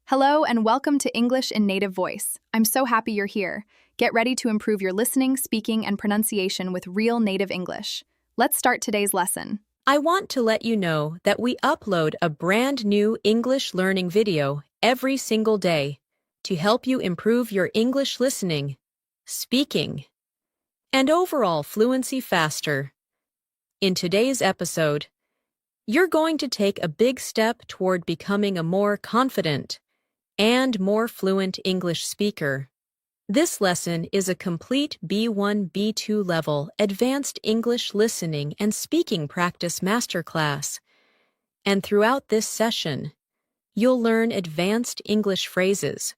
Hello and welcome to English in Native Voice. I'm so happy you're here. Get ready to improve your listening, speaking, and pronunciation with real native English. Let's start today's lesson. I want to let you know that we upload a brand new English learning video every single day to help you improve your English listening, speaking, and overall fluency faster. In today's episode, you're going to take a big step toward becoming a more confident and more fluent English speaker. This lesson is a complete B1-B2 level advanced English listening and speaking practice masterclass. And throughout this session, you'll learn advanced English phrases,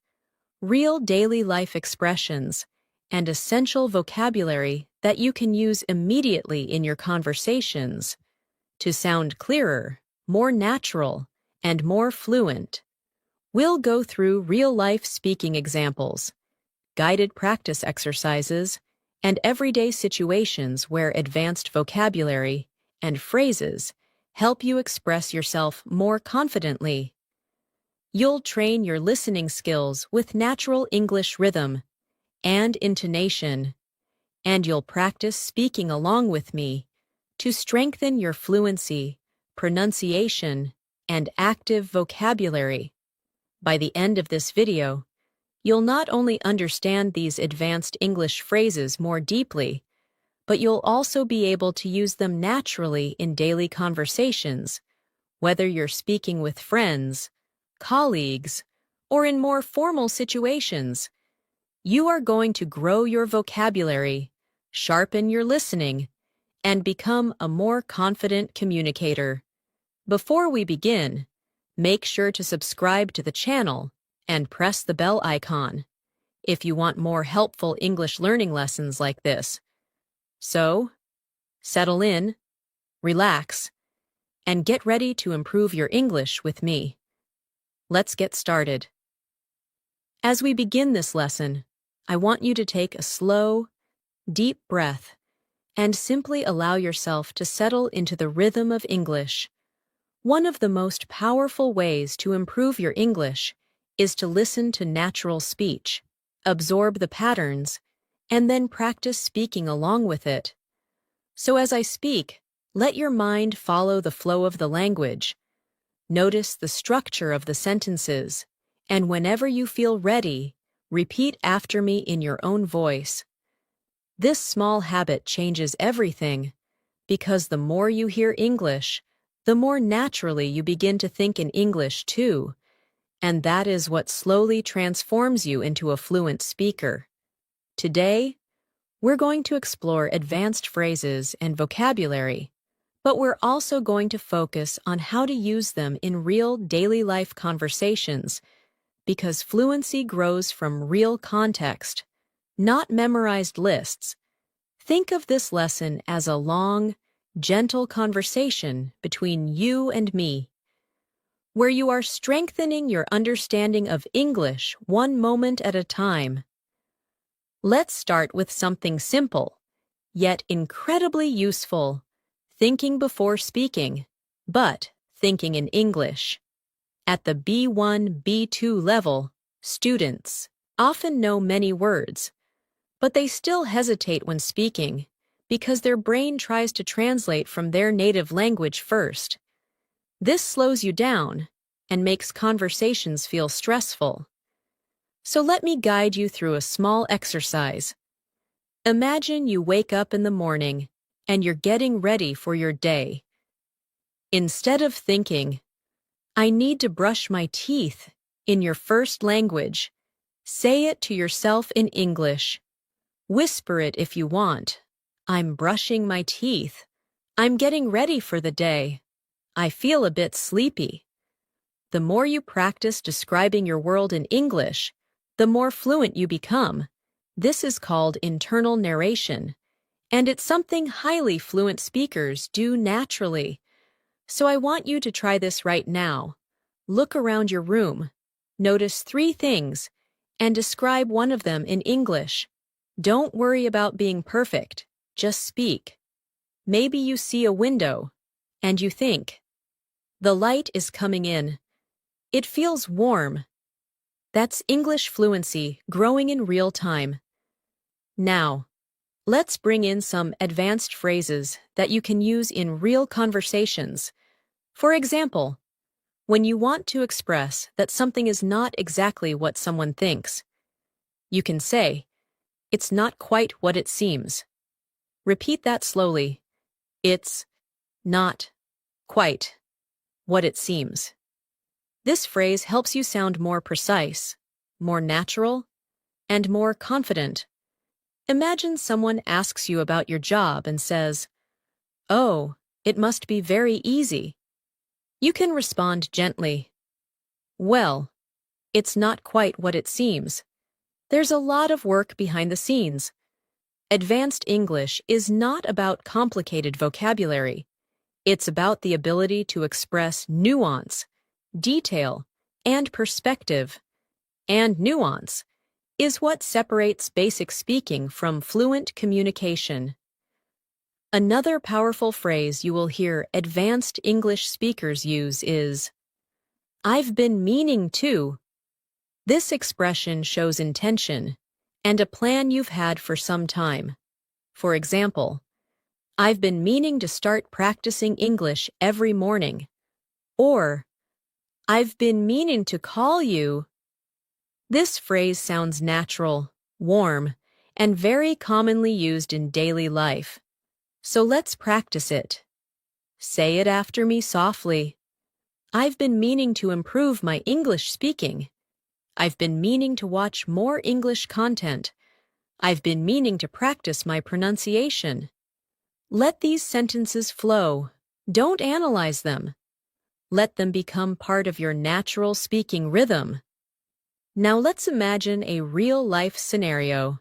real daily life expressions, and essential vocabulary that you can use immediately in your conversations to sound clearer, more natural, and more fluent. We'll go through real-life speaking examples, guided practice exercises, and everyday situations where advanced vocabulary and phrases help you express yourself more confidently. You'll train your listening skills with natural English rhythm and intonation, and you'll practice speaking along with me to strengthen your fluency, pronunciation, and active vocabulary. By the end of this video, you'll not only understand these advanced English phrases more deeply, but you'll also be able to use them naturally in daily conversations, whether you're speaking with friends, colleagues, or in more formal situations. You are going to grow your vocabulary, sharpen your listening, and become a more confident communicator. Before we begin, make sure to subscribe to the channel and press the bell icon if you want more helpful English learning lessons like this. So, settle in, relax, and get ready to improve your English with me. Let's get started. As we begin this lesson, I want you to take a slow, deep breath and simply allow yourself to settle into the rhythm of English. One of the most powerful ways to improve your English is to listen to natural speech, absorb the patterns, and then practice speaking along with it. So as I speak, let your mind follow the flow of the language. Notice the structure of the sentences, and whenever you feel ready, repeat after me in your own voice. This small habit changes everything, because the more you hear English, the more naturally you begin to think in English too, and that is what slowly transforms you into a fluent speaker. Today, we're going to explore advanced phrases and vocabulary, but we're also going to focus on how to use them in real daily life conversations, because fluency grows from real context, not memorized lists. Think of this lesson as a long, gentle conversation between you and me, where you are strengthening your understanding of English one moment at a time. Let's start with something simple, yet incredibly useful: thinking before speaking, but thinking in English. At the B1-B2 level, students often know many words, but they still hesitate when speaking because their brain tries to translate from their native language first. This slows you down and makes conversations feel stressful. So let me guide you through a small exercise. Imagine you wake up in the morning and you're getting ready for your day. Instead of thinking, "I need to brush my teeth," in your first language, say it to yourself in English. Whisper it if you want. "I'm brushing my teeth. I'm getting ready for the day. I feel a bit sleepy." The more you practice describing your world in English, the more fluent you become. This is called internal narration, and it's something highly fluent speakers do naturally. So I want you to try this right now. Look around your room, notice 3 things, and describe one of them in English. Don't worry about being perfect, just speak. Maybe you see a window, and you think, "The light is coming in. It feels warm. That's English fluency growing in real time. Now, let's bring in some advanced phrases that you can use in real conversations. For example, when you want to express that something is not exactly what someone thinks, you can say, "It's not quite what it seems." Repeat that slowly. It's not quite what it seems. This phrase helps you sound more precise, more natural, and more confident. Imagine someone asks you about your job and says, "Oh, it must be very easy." You can respond gently, "Well, it's not quite what it seems. There's a lot of work behind the scenes." Advanced English is not about complicated vocabulary. It's about the ability to express nuance, detail, and perspective. And nuance is what separates basic speaking from fluent communication. Another powerful phrase you will hear advanced English speakers use is, "I've been meaning to." This expression shows intention and a plan you've had for some time. For example, "I've been meaning to start practicing English every morning." Or, "I've been meaning to call you." This phrase sounds natural, warm, and very commonly used in daily life. So let's practice it. Say it after me softly. "I've been meaning to improve my English speaking." "I've been meaning to watch more English content." "I've been meaning to practice my pronunciation." Let these sentences flow. Don't analyze them. Let them become part of your natural speaking rhythm. Now let's imagine a real-life scenario.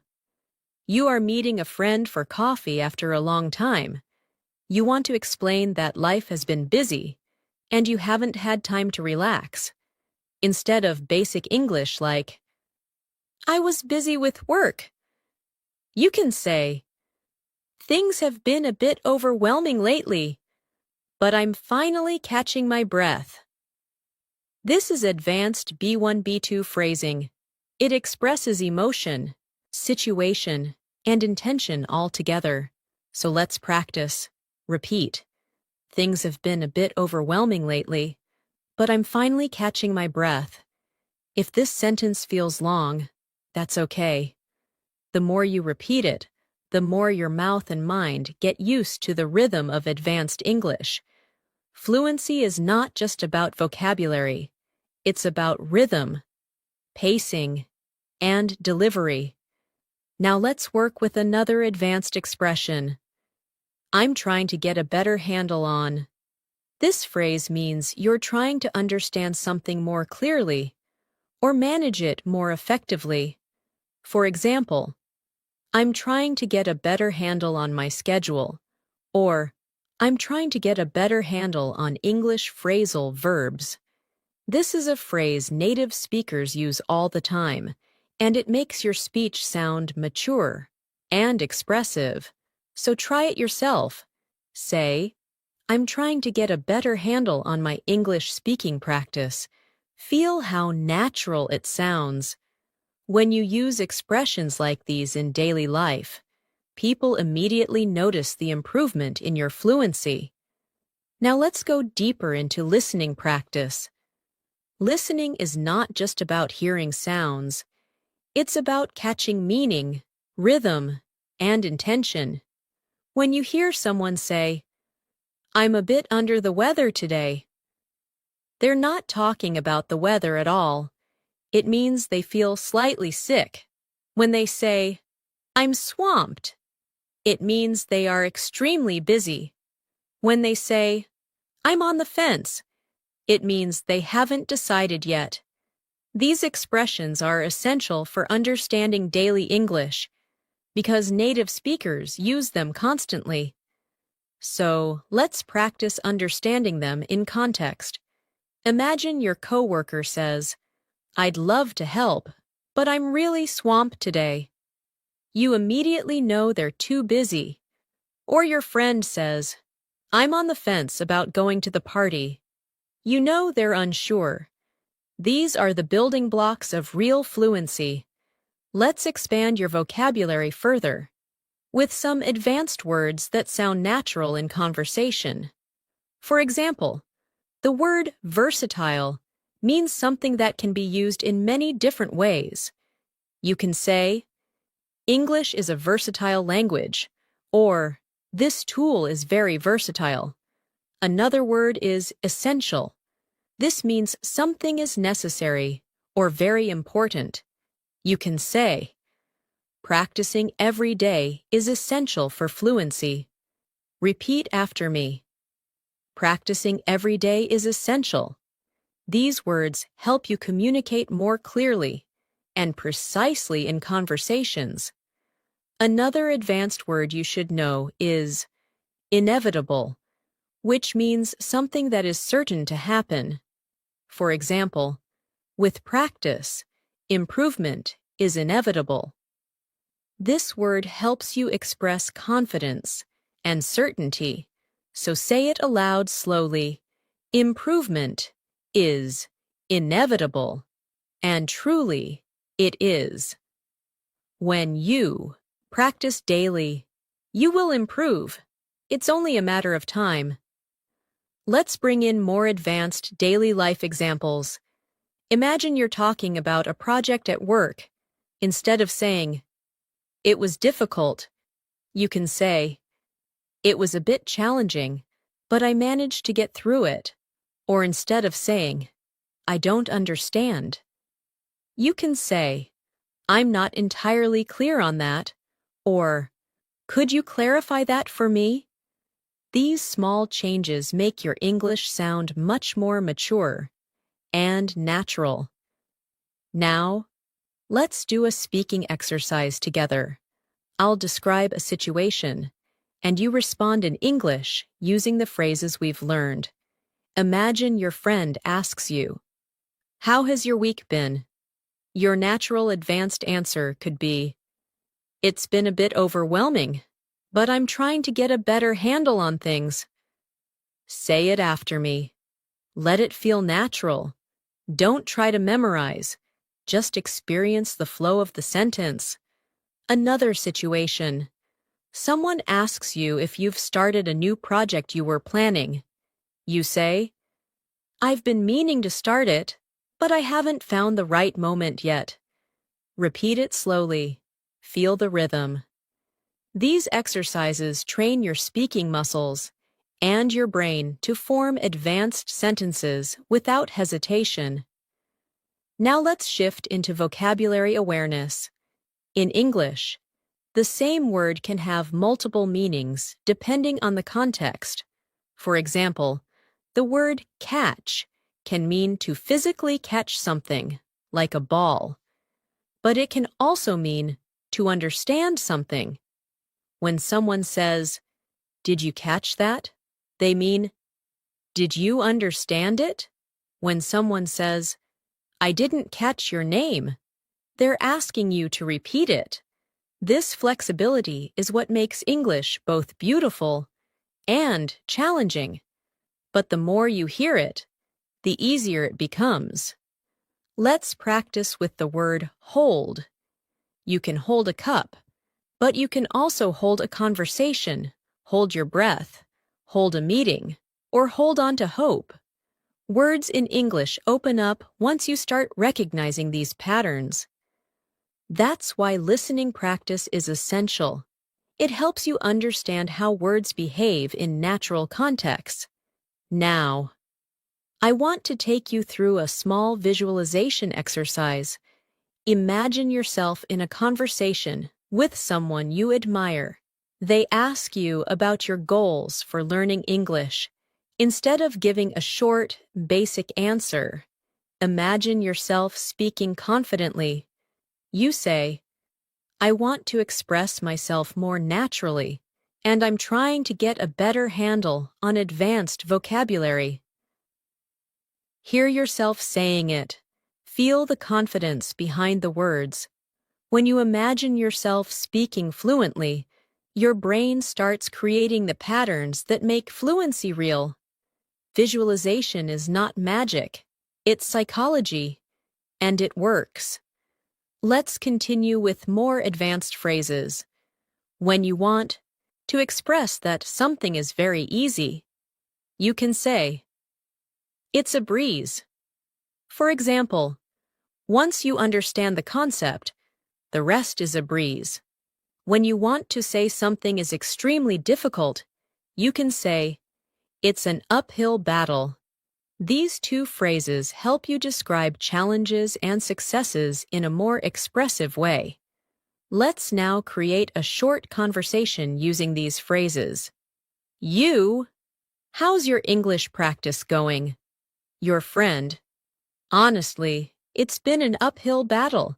You are meeting a friend for coffee after a long time. You want to explain that life has been busy, and you haven't had time to relax. Instead of basic English like, "I was busy with work," you can say, "Things have been a bit overwhelming lately, but I'm finally catching my breath." This is advanced B1-B2 phrasing. It expresses emotion, situation, and intention all together. So let's practice. Repeat. "Things have been a bit overwhelming lately, but I'm finally catching my breath." If this sentence feels long, that's okay. The more you repeat it, the more your mouth and mind get used to the rhythm of advanced English. Fluency is not just about vocabulary. It's about rhythm, pacing, and delivery. Now let's work with another advanced expression. "I'm trying to get a better handle on." This phrase means you're trying to understand something more clearly or manage it more effectively. For example, "I'm trying to get a better handle on my schedule," or "I'm trying to get a better handle on English phrasal verbs." This is a phrase native speakers use all the time, and it makes your speech sound mature and expressive. So try it yourself. Say, "I'm trying to get a better handle on my English speaking practice." Feel how natural it sounds. When you use expressions like these in daily life, people immediately notice the improvement in your fluency. Now let's go deeper into listening practice. Listening is not just about hearing sounds. It's about catching meaning, rhythm, and intention. When you hear someone say, "I'm a bit under the weather today," they're not talking about the weather at all. It means they feel slightly sick. When they say, "I'm swamped," it means they are extremely busy. When they say, "I'm on the fence," it means they haven't decided yet. These expressions are essential for understanding daily English because native speakers use them constantly. So, let's practice understanding them in context. Imagine your coworker says, "I'd love to help, but I'm really swamped today." You immediately know they're too busy. Or your friend says, "I'm on the fence about going to the party." You know they're unsure. These are the building blocks of real fluency. Let's expand your vocabulary further with some advanced words that sound natural in conversation. For example, the word versatile means something that can be used in many different ways. You can say, English is a versatile language, or this tool is very versatile. Another word is essential. This means something is necessary or very important. You can say, practicing every day is essential for fluency. Repeat after me. Practicing every day is essential. These words help you communicate more clearly and precisely in conversations. Another advanced word you should know is inevitable, which means something that is certain to happen. For example, with practice, improvement is inevitable. This word helps you express confidence and certainty, so say it aloud slowly. Improvement is inevitable, and truly it is. When you practice daily, you will improve. It's only a matter of time. Let's bring in more advanced daily life examples. Imagine you're talking about a project at work. Instead of saying, it was difficult, you can say, it was a bit challenging, but I managed to get through it. Or instead of saying, I don't understand, you can say, I'm not entirely clear on that, or could you clarify that for me? These small changes make your English sound much more mature and natural. Now, let's do a speaking exercise together. I'll describe a situation, and you respond in English using the phrases we've learned. Imagine your friend asks you, how has your week been? Your natural advanced answer could be, it's been a bit overwhelming, but I'm trying to get a better handle on things. Say it after me. Let it feel natural. Don't try to memorize. Just experience the flow of the sentence. Another situation. Someone asks you if you've started a new project you were planning. You say, I've been meaning to start it, but I haven't found the right moment yet. Repeat it slowly. Feel the rhythm. These exercises train your speaking muscles and your brain to form advanced sentences without hesitation. Now let's shift into vocabulary awareness. In English, the same word can have multiple meanings depending on the context. For example, the word catch can mean to physically catch something, like a ball. But it can also mean to understand something. When someone says, did you catch that? They mean, did you understand it? When someone says, I didn't catch your name, they're asking you to repeat it. This flexibility is what makes English both beautiful and challenging. But the more you hear it, the easier it becomes. Let's practice with the word hold. You can hold a cup, but you can also hold a conversation, hold your breath, hold a meeting, or hold on to hope. Words in English open up once you start recognizing these patterns. That's why listening practice is essential. It helps you understand how words behave in natural contexts. Now, I want to take you through a small visualization exercise. Imagine yourself in a conversation with someone you admire. They ask you about your goals for learning English. Instead of giving a short, basic answer, imagine yourself speaking confidently. You say, I want to express myself more naturally, and I'm trying to get a better handle on advanced vocabulary. Hear yourself saying it. Feel the confidence behind the words. When you imagine yourself speaking fluently, your brain starts creating the patterns that make fluency real. Visualization is not magic. It's psychology, and it works. Let's continue with more advanced phrases. When you want to express that something is very easy, you can say, "It's a breeze." For example, once you understand the concept, the rest is a breeze. When you want to say something is extremely difficult, you can say, "It's an uphill battle." These two phrases help you describe challenges and successes in a more expressive way. Let's now create a short conversation using these phrases. You, how's your English practice going? Your friend, honestly, it's been an uphill battle,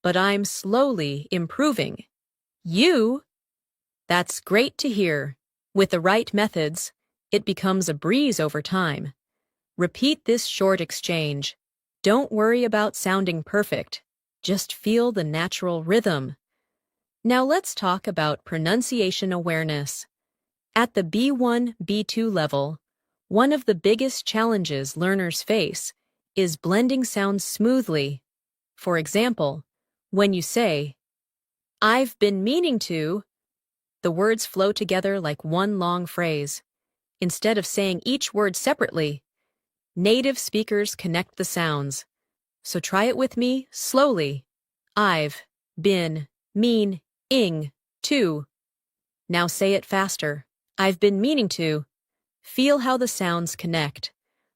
but I'm slowly improving. You, that's great to hear. With the right methods, it becomes a breeze over time. Repeat this short exchange. Don't worry about sounding perfect. Just feel the natural rhythm. Now let's talk about pronunciation awareness. At the B1-B2 level, one of the biggest challenges learners face is blending sounds smoothly. For example, when you say, "I've been meaning to," the words flow together like one long phrase. Instead of saying each word separately, native speakers connect the sounds. So try it with me slowly. I've been meaning to. Now say it faster. I've been meaning to. Feel how the sounds connect.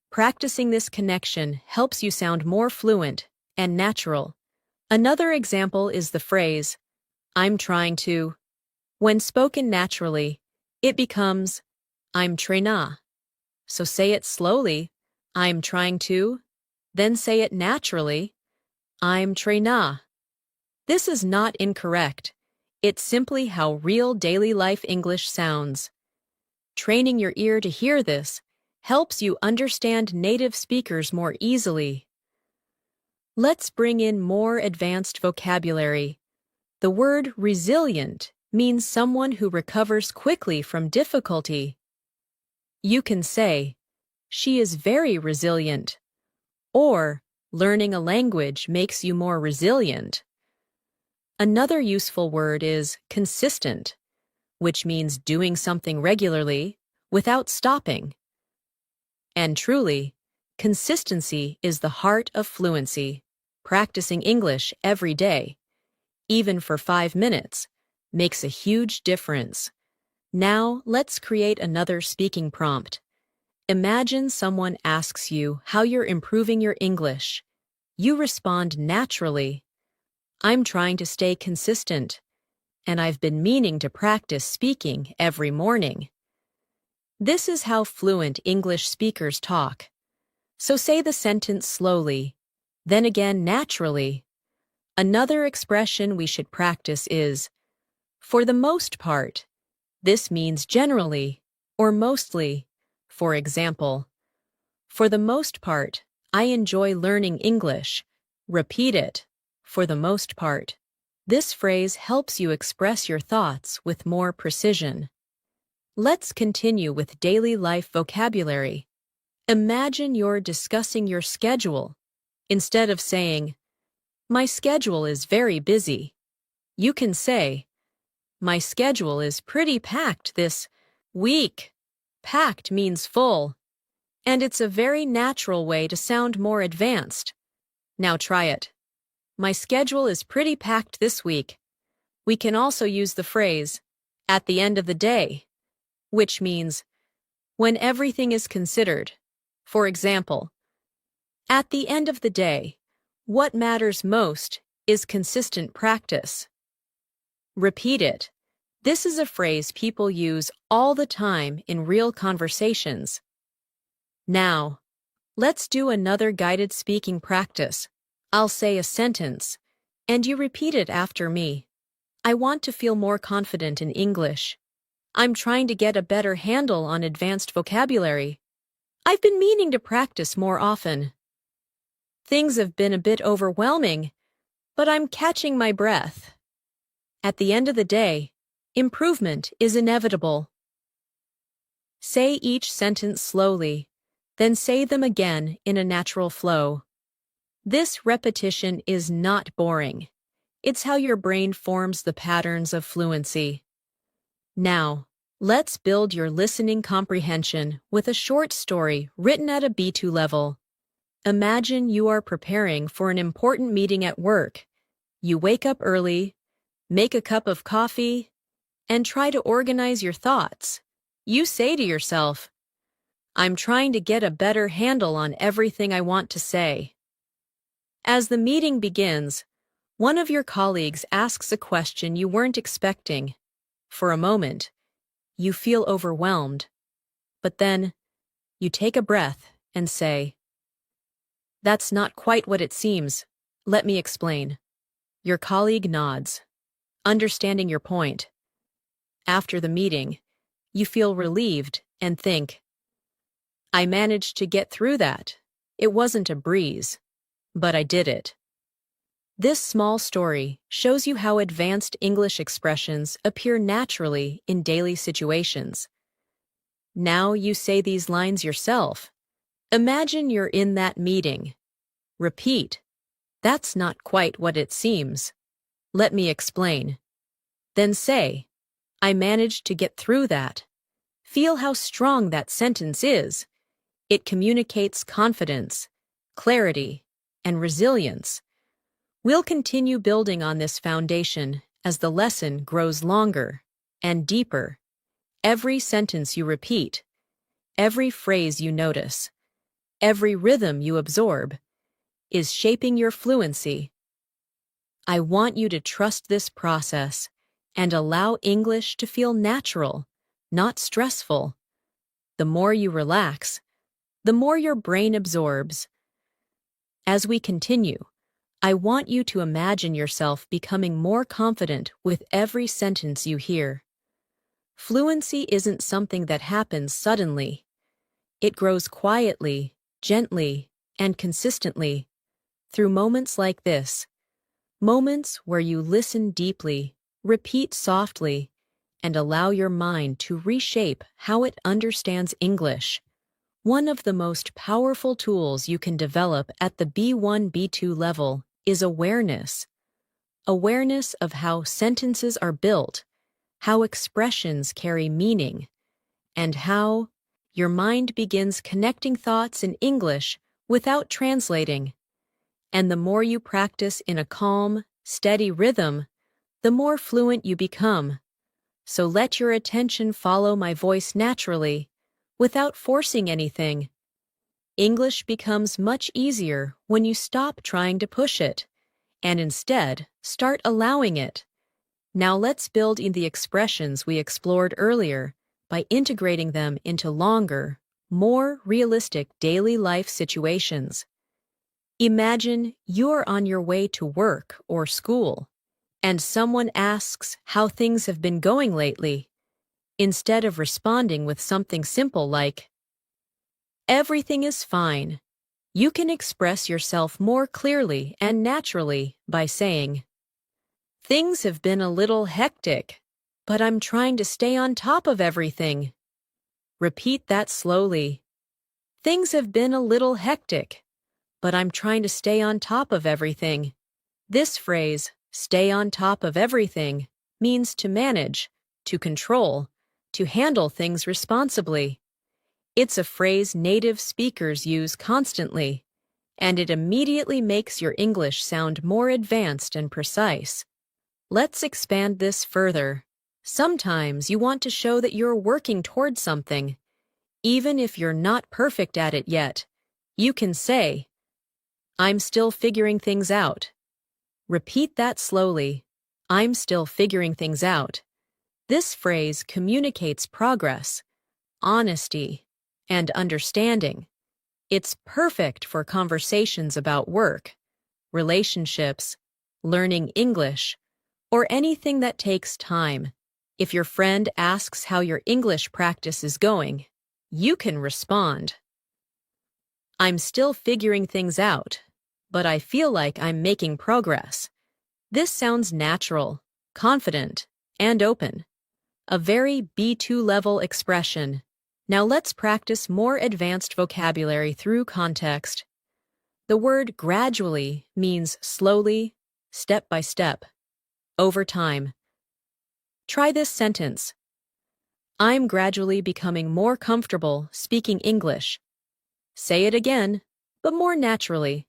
Practicing this connection helps you sound more fluent and natural. Another example is the phrase, "I'm trying to." When spoken naturally, it becomes, "I'm tryna." So say it slowly, "I'm trying to," then say it naturally, "I'm tryna." This is not incorrect. It's simply how real daily life English sounds. Training your ear to hear this helps you understand native speakers more easily. Let's bring in more advanced vocabulary. The word resilient means someone who recovers quickly from difficulty. You can say, "She is very resilient," or "Learning a language makes you more resilient." Another useful word is consistent, which means doing something regularly without stopping. And truly, consistency is the heart of fluency. Practicing English every day, even for 5 minutes, makes a huge difference. Now, let's create another speaking prompt. Imagine someone asks you how you're improving your English. You respond naturally. "I'm trying to stay consistent, and I've been meaning to practice speaking every morning." This is how fluent English speakers talk. So say the sentence slowly, then again naturally. Another expression we should practice is, "for the most part." This means generally or mostly. For example, "For the most part, I enjoy learning English." Repeat it, "for the most part." This phrase helps you express your thoughts with more precision. Let's continue with daily life vocabulary. Imagine you're discussing your schedule. Instead of saying, "My schedule is very busy," you can say, "My schedule is pretty packed this week." Packed means full, and it's a very natural way to sound more advanced. Now try it. "My schedule is pretty packed this week." We can also use the phrase, "at the end of the day," which means when everything is considered. For example, "At the end of the day, what matters most is consistent practice." Repeat it. This is a phrase people use all the time in real conversations. Now, let's do another guided speaking practice. I'll say a sentence, and you repeat it after me. "I want to feel more confident in English." "I'm trying to get a better handle on advanced vocabulary." "I've been meaning to practice more often." "Things have been a bit overwhelming, but I'm catching my breath." At the end of the day, improvement is inevitable. Say each sentence slowly, Then say them again in a natural flow. This repetition is not boring. It's how your brain forms the patterns of fluency. Now, let's build your listening comprehension with a short story written at a B2 level. Imagine you are preparing for an important meeting at work. You wake up early, make a cup of coffee, and try to organize your thoughts. You say to yourself, "I'm trying to get a better handle on everything I want to say." As the meeting begins, one of your colleagues asks a question you weren't expecting. For a moment, you feel overwhelmed. But then, you take a breath and say, "That's not quite what it seems. Let me explain." Your colleague nods, understanding your point. After the meeting, you feel relieved and think, "I managed to get through that. It wasn't a breeze, but I did it." This small story shows you how advanced English expressions appear naturally in daily situations. Now you say these lines yourself. Imagine you're in that meeting. Repeat, "That's not quite what it seems. Let me explain." Then say, "I managed to get through that." Feel how strong that sentence is. It communicates confidence, clarity, and resilience. We'll continue building on this foundation as the lesson grows longer and deeper. Every sentence you repeat, every phrase you notice, every rhythm you absorb, is shaping your fluency. I want you to trust this process and allow English to feel natural, not stressful. The more you relax, the more your brain absorbs. As we continue, I want you to imagine yourself becoming more confident with every sentence you hear. Fluency isn't something that happens suddenly. It grows quietly, gently, and consistently through moments like this. Moments where you listen deeply, repeat softly, and allow your mind to reshape how it understands English. One of the most powerful tools you can develop at the B1-B2 level is awareness. Awareness of how sentences are built, how expressions carry meaning, and how your mind begins connecting thoughts in English without translating. And the more you practice in a calm, steady rhythm, the more fluent you become. So let your attention follow my voice naturally, without forcing anything. English becomes much easier when you stop trying to push it, and instead start allowing it. Now let's build in the expressions we explored earlier by integrating them into longer, more realistic daily life situations. Imagine you're on your way to work or school, and someone asks how things have been going lately. Instead of responding with something simple like, "Everything is fine," you can express yourself more clearly and naturally by saying, "Things have been a little hectic, but I'm trying to stay on top of everything." Repeat that slowly. "Things have been a little hectic, but I'm trying to stay on top of everything." This phrase, "stay on top of everything," means to manage, to control, to handle things responsibly. It's a phrase native speakers use constantly, and it immediately makes your English sound more advanced and precise. Let's expand this further. Sometimes you want to show that you're working towards something. Even if you're not perfect at it yet, you can say, "I'm still figuring things out." Repeat that slowly. "I'm still figuring things out." This phrase communicates progress, honesty, and understanding. It's perfect for conversations about work, relationships, learning English, or anything that takes time. If your friend asks how your English practice is going, you can respond, "I'm still figuring things out, but I feel like I'm making progress." This sounds natural, confident, and open. A very B2 level expression. Now let's practice more advanced vocabulary through context. The word gradually means slowly, step by step, over time. Try this sentence. I'm gradually becoming more comfortable speaking English. Say it again, but more naturally,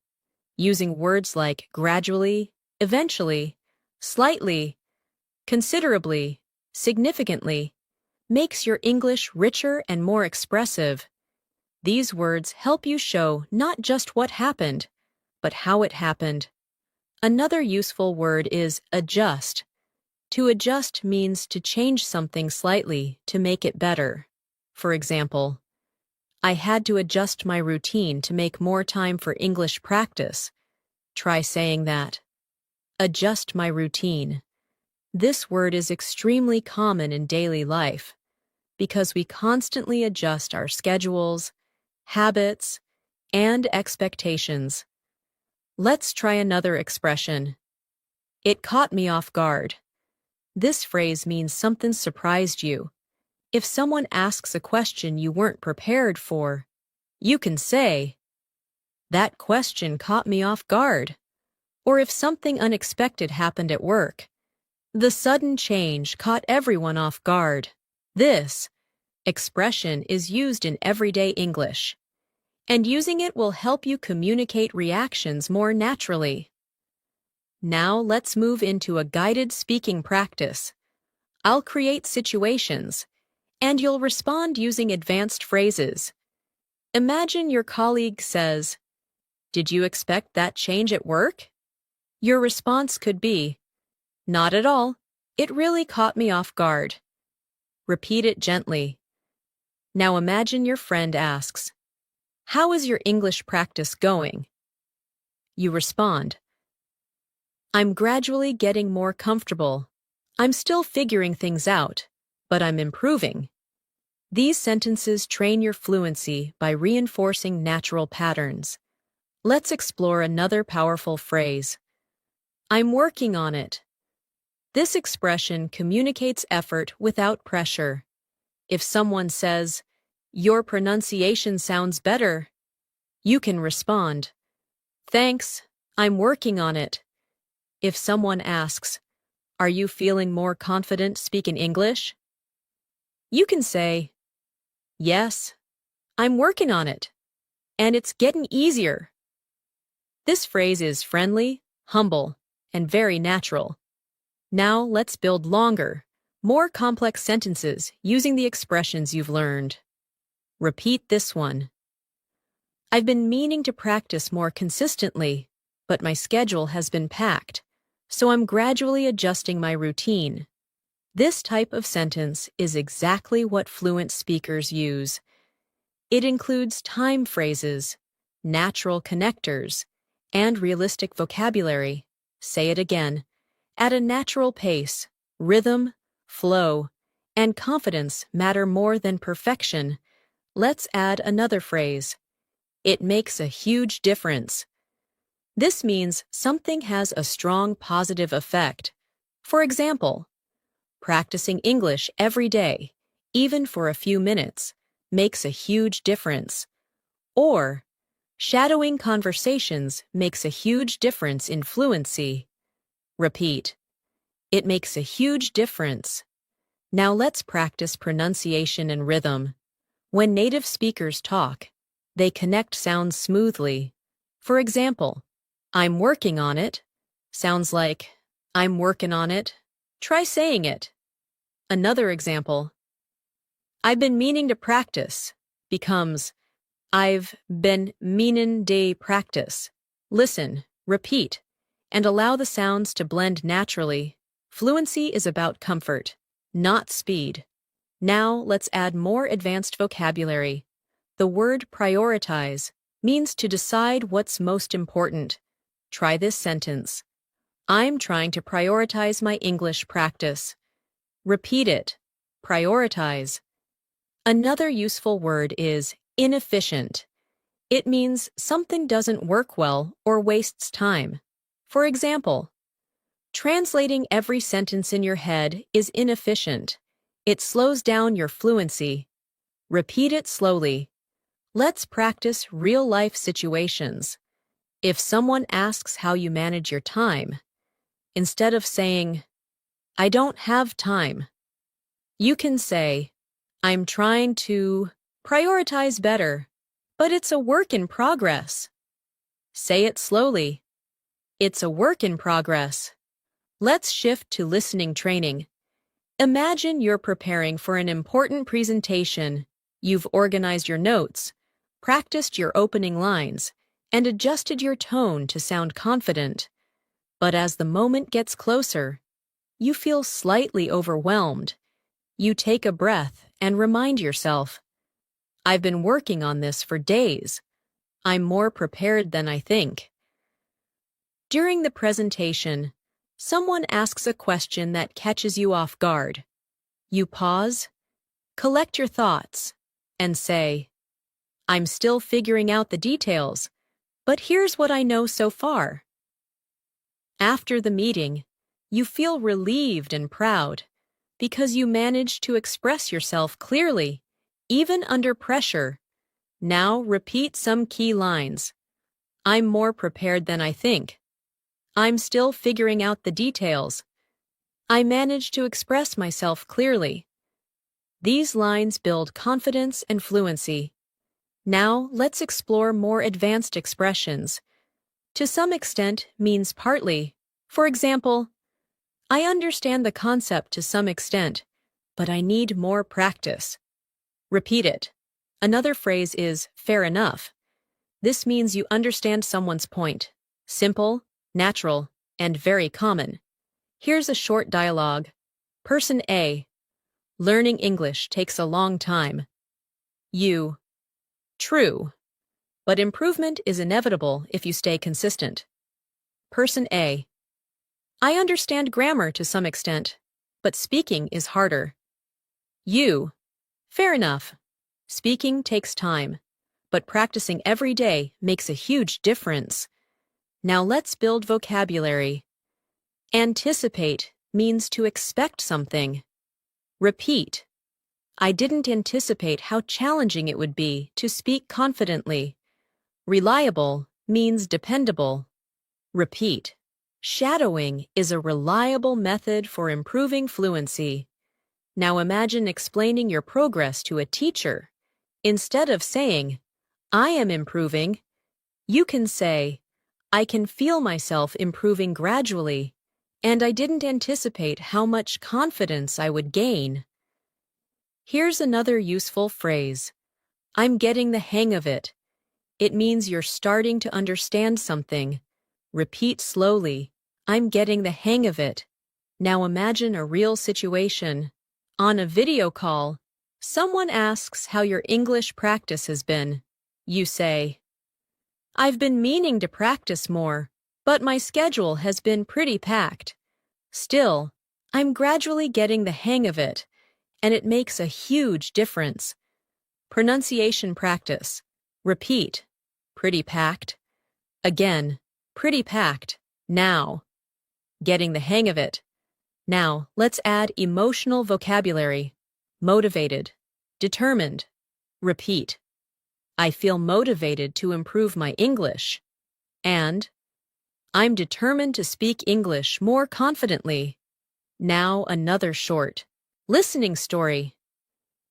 using words like gradually, eventually, slightly, considerably, significantly, makes your English richer and more expressive. These words help you show not just what happened, but how it happened. Another useful word is adjust. To adjust means to change something slightly to make it better. For example, I had to adjust my routine to make more time for English practice. Try saying that. Adjust my routine. This word is extremely common in daily life because we constantly adjust our schedules, habits, and expectations. Let's try another expression. It caught me off guard. This phrase means something surprised you. If someone asks a question you weren't prepared for, you can say, "That question caught me off guard." Or if something unexpected happened at work, "The sudden change caught everyone off guard." This expression is used in everyday English, and using it will help you communicate reactions more naturally. Now let's move into a guided speaking practice. I'll create situations, and you'll respond using advanced phrases. Imagine your colleague says, "Did you expect that change at work?" Your response could be, "Not at all. It really caught me off guard." Repeat it gently. Now imagine your friend asks, "How is your English practice going?" You respond, "I'm gradually getting more comfortable. I'm still figuring things out, but I'm improving." These sentences train your fluency by reinforcing natural patterns. Let's explore another powerful phrase. I'm working on it. This expression communicates effort without pressure. If someone says, "Your pronunciation sounds better," you can respond, "Thanks, I'm working on it." If someone asks, "Are you feeling more confident speaking English?" you can say, "Yes, I'm working on it, and it's getting easier." This phrase is friendly, humble, and very natural. Now let's build longer, more complex sentences using the expressions you've learned. Repeat this one. I've been meaning to practice more consistently, but my schedule has been packed, so I'm gradually adjusting my routine. This type of sentence is exactly what fluent speakers use. It includes time phrases, natural connectors, and realistic vocabulary. Say it again. At a natural pace, rhythm, flow, and confidence matter more than perfection. Let's add another phrase. It makes a huge difference. This means something has a strong positive effect. For example, practicing English every day, even for a few minutes, makes a huge difference. Or, shadowing conversations makes a huge difference in fluency. Repeat. It makes a huge difference. Now let's practice pronunciation and rhythm. When native speakers talk, they connect sounds smoothly. For example, I'm working on it sounds like I'm working on it. Try saying it. Another example, I've been meaning to practice becomes I've been meanin' to practice. Listen, repeat, and allow the sounds to blend naturally. Fluency is about comfort, not speed. Now let's add more advanced vocabulary. The word prioritize means to decide what's most important. Try this sentence. I'm trying to prioritize my English practice. Repeat it. Prioritize. Another useful word is inefficient. It means something doesn't work well or wastes time. For example, translating every sentence in your head is inefficient. It slows down your fluency. Repeat it slowly. Let's practice real-life situations. If someone asks how you manage your time, instead of saying, "I don't have time," you can say, "I'm trying to prioritize better, but it's a work in progress." Say it slowly. It's a work in progress. Let's shift to listening training. Imagine you're preparing for an important presentation. You've organized your notes, practiced your opening lines, and adjusted your tone to sound confident. But as the moment gets closer, you feel slightly overwhelmed. You take a breath and remind yourself, "I've been working on this for days. I'm more prepared than I think." During the presentation, someone asks a question that catches you off guard. You pause, collect your thoughts, and say, "I'm still figuring out the details, but here's what I know so far." After the meeting, you feel relieved and proud because you managed to express yourself clearly, even under pressure. Now repeat some key lines. "I'm more prepared than I think." "I'm still figuring out the details." "I managed to express myself clearly." These lines build confidence and fluency. Now let's explore more advanced expressions. To some extent means partly. For example, "I understand the concept to some extent, but I need more practice." Repeat it. Another phrase is "fair enough." This means you understand someone's point. Simple, natural, and very common. Here's a short dialogue. Person A: "Learning English takes a long time." You: "True, but improvement is inevitable if you stay consistent." Person A: "I understand grammar to some extent, but speaking is harder." You: "Fair enough. Speaking takes time, but practicing every day makes a huge difference." Now let's build vocabulary. Anticipate means to expect something. Repeat. "I didn't anticipate how challenging it would be to speak confidently." Reliable means dependable. Repeat. Shadowing is a reliable method for improving fluency. Now imagine explaining your progress to a teacher. Instead of saying, "I am improving," you can say, "I can feel myself improving gradually, and I didn't anticipate how much confidence I would gain." Here's another useful phrase. "I'm getting the hang of it." It means you're starting to understand something. Repeat slowly. "I'm getting the hang of it." Now imagine a real situation. On a video call, someone asks how your English practice has been. You say, "I've been meaning to practice more, but my schedule has been pretty packed. Still, I'm gradually getting the hang of it, and it makes a huge difference." Pronunciation practice. Repeat. Pretty packed. Again. Pretty packed. Now. Getting the hang of it. Now, let's add emotional vocabulary. Motivated. Determined. Repeat. "I feel motivated to improve my English." And, "I'm determined to speak English more confidently." Now another short listening story.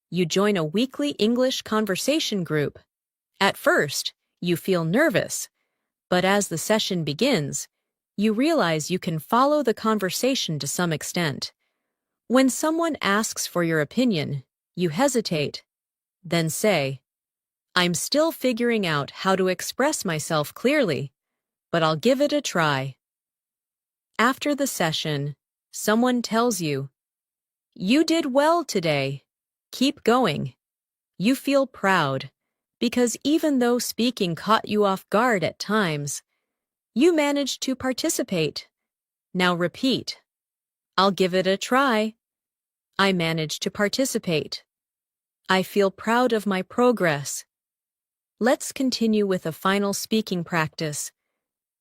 You join a weekly English conversation group. At first, you feel nervous, but as the session begins, you realize you can follow the conversation to some extent. When someone asks for your opinion, you hesitate. Then say, "I'm still figuring out how to express myself clearly, but I'll give it a try." After the session, someone tells you, "You did well today. Keep going." You feel proud, because even though speaking caught you off guard at times, you managed to participate. Now repeat. "I'll give it a try." "I managed to participate." "I feel proud of my progress." Let's continue with a final speaking practice.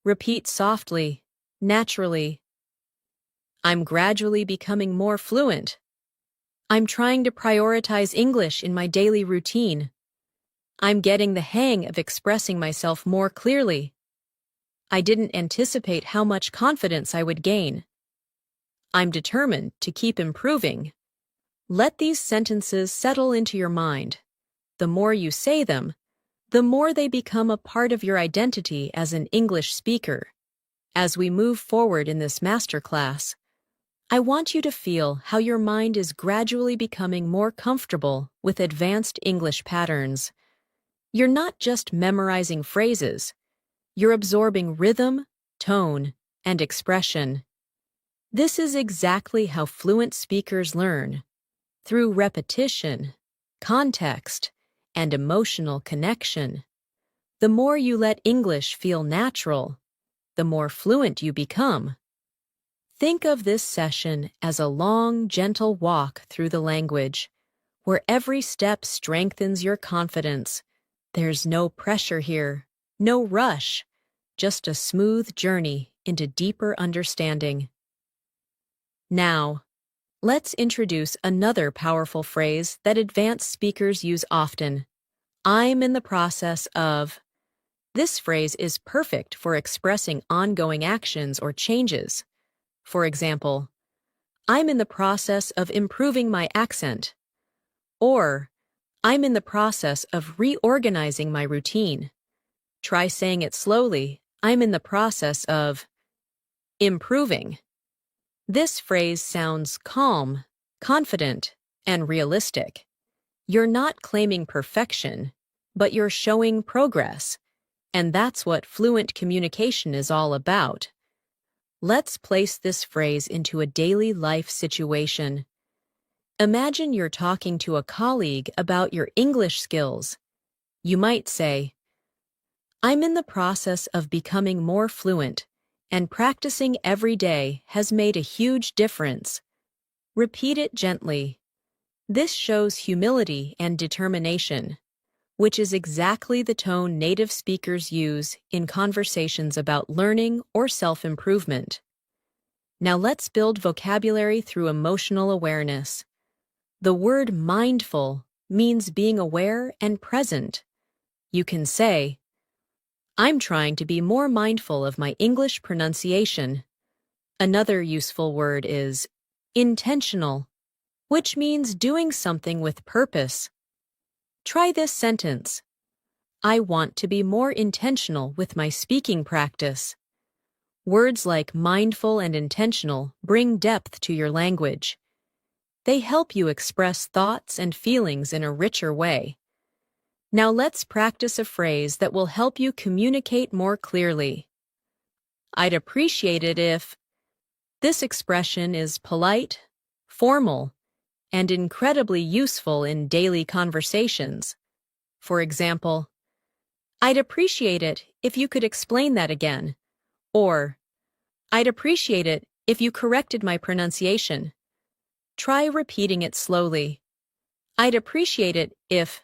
Repeat softly, naturally. "I'm gradually becoming more fluent." I'm trying to prioritize English in my daily routine. I'm getting the hang of expressing myself more clearly. I didn't anticipate how much confidence I would gain. I'm determined to keep improving. Let these sentences settle into your mind. The more you say them, the more they become a part of your identity as an English speaker. As we move forward in this masterclass, I want you to feel how your mind is gradually becoming more comfortable with advanced English patterns. You're not just memorizing phrases, you're absorbing rhythm, tone, and expression. This is exactly how fluent speakers learn, through repetition, context, and emotional connection. The more you let English feel natural, the more fluent you become. Think of this session as a long, gentle walk through the language, where every step strengthens your confidence. There's no pressure here, no rush, just a smooth journey into deeper understanding. Now, let's introduce another powerful phrase that advanced speakers use often. I'm in the process of. This phrase is perfect for expressing ongoing actions or changes. For example, I'm in the process of improving my accent. Or, I'm in the process of reorganizing my routine. Try saying it slowly. I'm in the process of improving. This phrase sounds calm, confident, and realistic. You're not claiming perfection, but you're showing progress, and that's what fluent communication is all about. Let's place this phrase into a daily life situation. Imagine you're talking to a colleague about your English skills. You might say, I'm in the process of becoming more fluent, and practicing every day has made a huge difference. Repeat it gently. This shows humility and determination, which is exactly the tone native speakers use in conversations about learning or self-improvement. Now let's build vocabulary through emotional awareness. The word mindful means being aware and present. You can say, I'm trying to be more mindful of my English pronunciation. Another useful word is intentional, which means doing something with purpose. Try this sentence. I want to be more intentional with my speaking practice. Words like mindful and intentional bring depth to your language. They help you express thoughts and feelings in a richer way. Now let's practice a phrase that will help you communicate more clearly. I'd appreciate it if. This expression is polite, formal, and incredibly useful in daily conversations. For example, I'd appreciate it if you could explain that again. Or, I'd appreciate it if you corrected my pronunciation. Try repeating it slowly. I'd appreciate it if.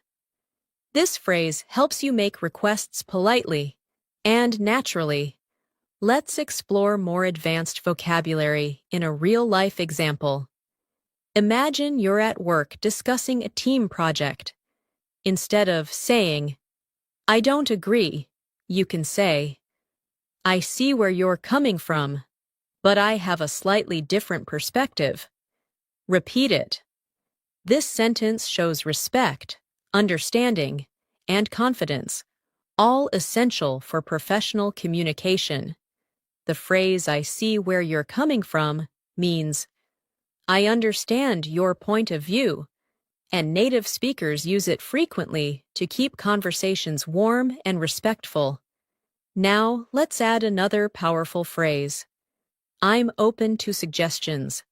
This phrase helps you make requests politely and naturally. Let's explore more advanced vocabulary in a real-life example. Imagine you're at work discussing a team project. Instead of saying, I don't agree, you can say, I see where you're coming from, but I have a slightly different perspective. Repeat it. This sentence shows respect, understanding, and confidence, all essential for professional communication. The phrase I see where you're coming from means I understand your point of view, and native speakers use it frequently to keep conversations warm and respectful. Now, let's add another powerful phrase. I'm open to suggestions.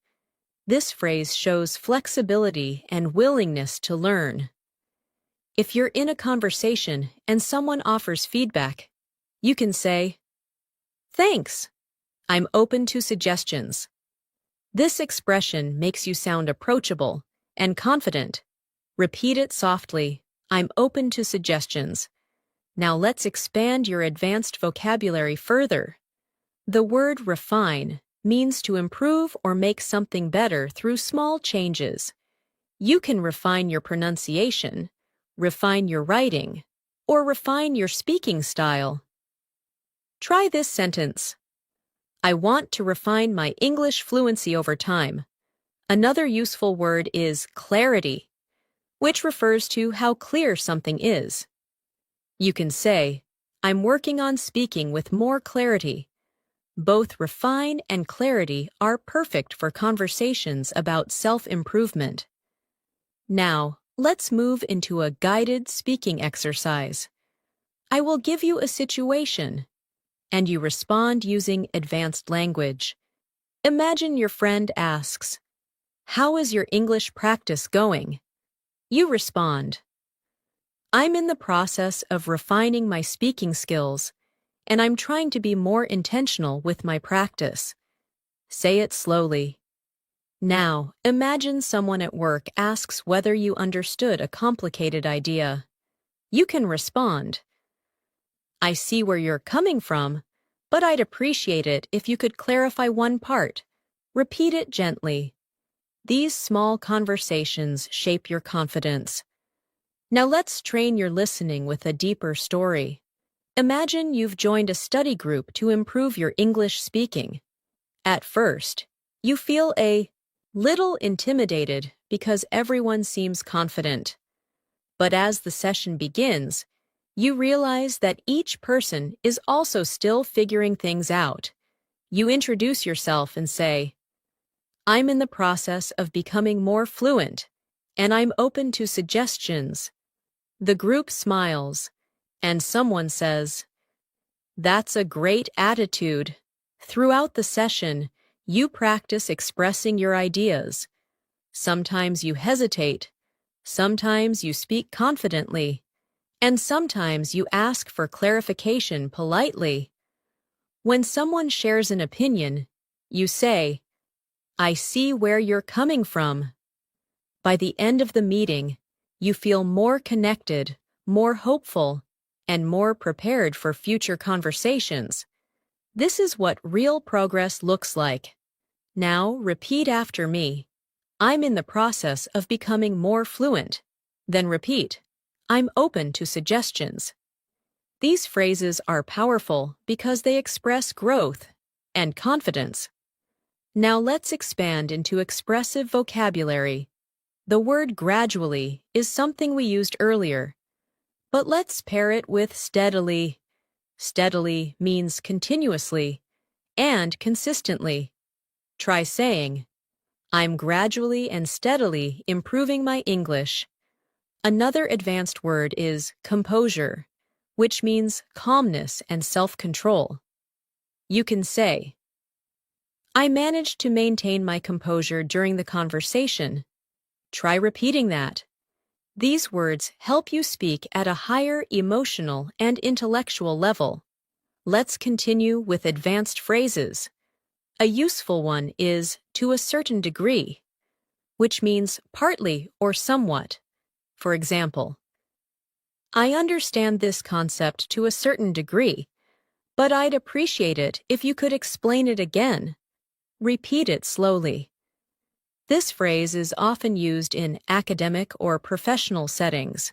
This phrase shows flexibility and willingness to learn. If you're in a conversation and someone offers feedback, you can say, Thanks. I'm open to suggestions. This expression makes you sound approachable and confident. Repeat it softly. I'm open to suggestions. Now let's expand your advanced vocabulary further. The word refine means to improve or make something better through small changes. You can refine your pronunciation, refine your writing, or refine your speaking style. Try this sentence. I want to refine my English fluency over time. Another useful word is clarity, which refers to how clear something is. You can say, I'm working on speaking with more clarity. Both refine and clarity are perfect for conversations about self-improvement. Now, let's move into a guided speaking exercise. I will give you a situation, and you respond using advanced language. Imagine your friend asks, How is your English practice going? You respond, I'm in the process of refining my speaking skills, and I'm trying to be more intentional with my practice. Say it slowly. Now, imagine someone at work asks whether you understood a complicated idea. You can respond, I see where you're coming from, but I'd appreciate it if you could clarify one part. Repeat it gently. These small conversations shape your confidence. Now let's train your listening with a deeper story. Imagine you've joined a study group to improve your English speaking. At first, you feel a little intimidated because everyone seems confident. But as the session begins, you realize that each person is also still figuring things out. You introduce yourself and say, I'm in the process of becoming more fluent, and I'm open to suggestions. The group smiles, and someone says, That's a great attitude. Throughout the session, you practice expressing your ideas. Sometimes you hesitate, sometimes you speak confidently, and sometimes you ask for clarification politely. When someone shares an opinion, you say, I see where you're coming from. By the end of the meeting, you feel more connected, more hopeful, and more prepared for future conversations. This is what real progress looks like. Now, repeat after me. I'm in the process of becoming more fluent. Then repeat, I'm open to suggestions. These phrases are powerful because they express growth and confidence. Now let's expand into expressive vocabulary. The word gradually is something we used earlier, but let's pair it with steadily. Steadily means continuously and consistently. Try saying, I'm gradually and steadily improving my English. Another advanced word is composure, which means calmness and self-control. You can say, I managed to maintain my composure during the conversation. Try repeating that. These words help you speak at a higher emotional and intellectual level. Let's continue with advanced phrases. A useful one is to a certain degree, which means partly or somewhat. For example, I understand this concept to a certain degree, but I'd appreciate it if you could explain it again. Repeat it slowly. This phrase is often used in academic or professional settings.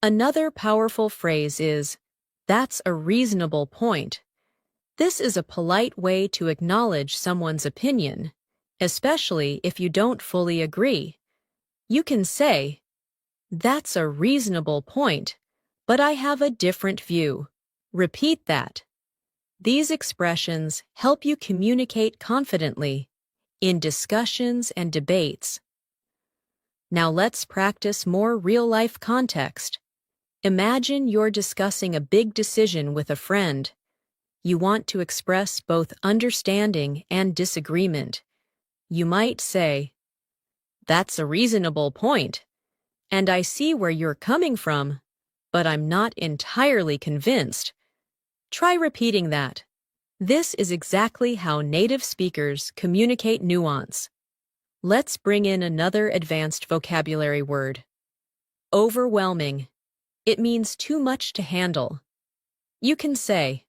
Another powerful phrase is, That's a reasonable point. This is a polite way to acknowledge someone's opinion, especially if you don't fully agree. You can say, That's a reasonable point, but I have a different view. Repeat that. These expressions help you communicate confidently in discussions and debates. Now let's practice more real-life context. Imagine you're discussing a big decision with a friend. You want to express both understanding and disagreement. You might say, That's a reasonable point, and I see where you're coming from, but I'm not entirely convinced. Try repeating that. This is exactly how native speakers communicate nuance. Let's bring in another advanced vocabulary word. Overwhelming. It means too much to handle. You can say,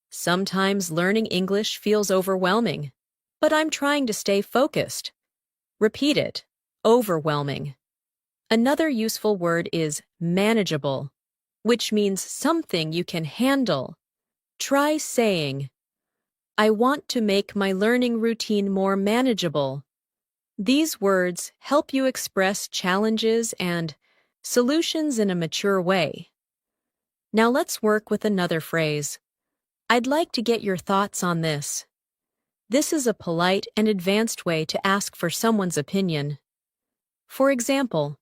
Sometimes learning English feels overwhelming, but I'm trying to stay focused. Repeat it. overwhelming. Another useful word is manageable, which means something you can handle. Try saying, I want to make my learning routine more manageable. These words help you express challenges and solutions in a mature way. Now let's work with another phrase. I'd like to get your thoughts on this. This is a polite and advanced way to ask for someone's opinion. For example,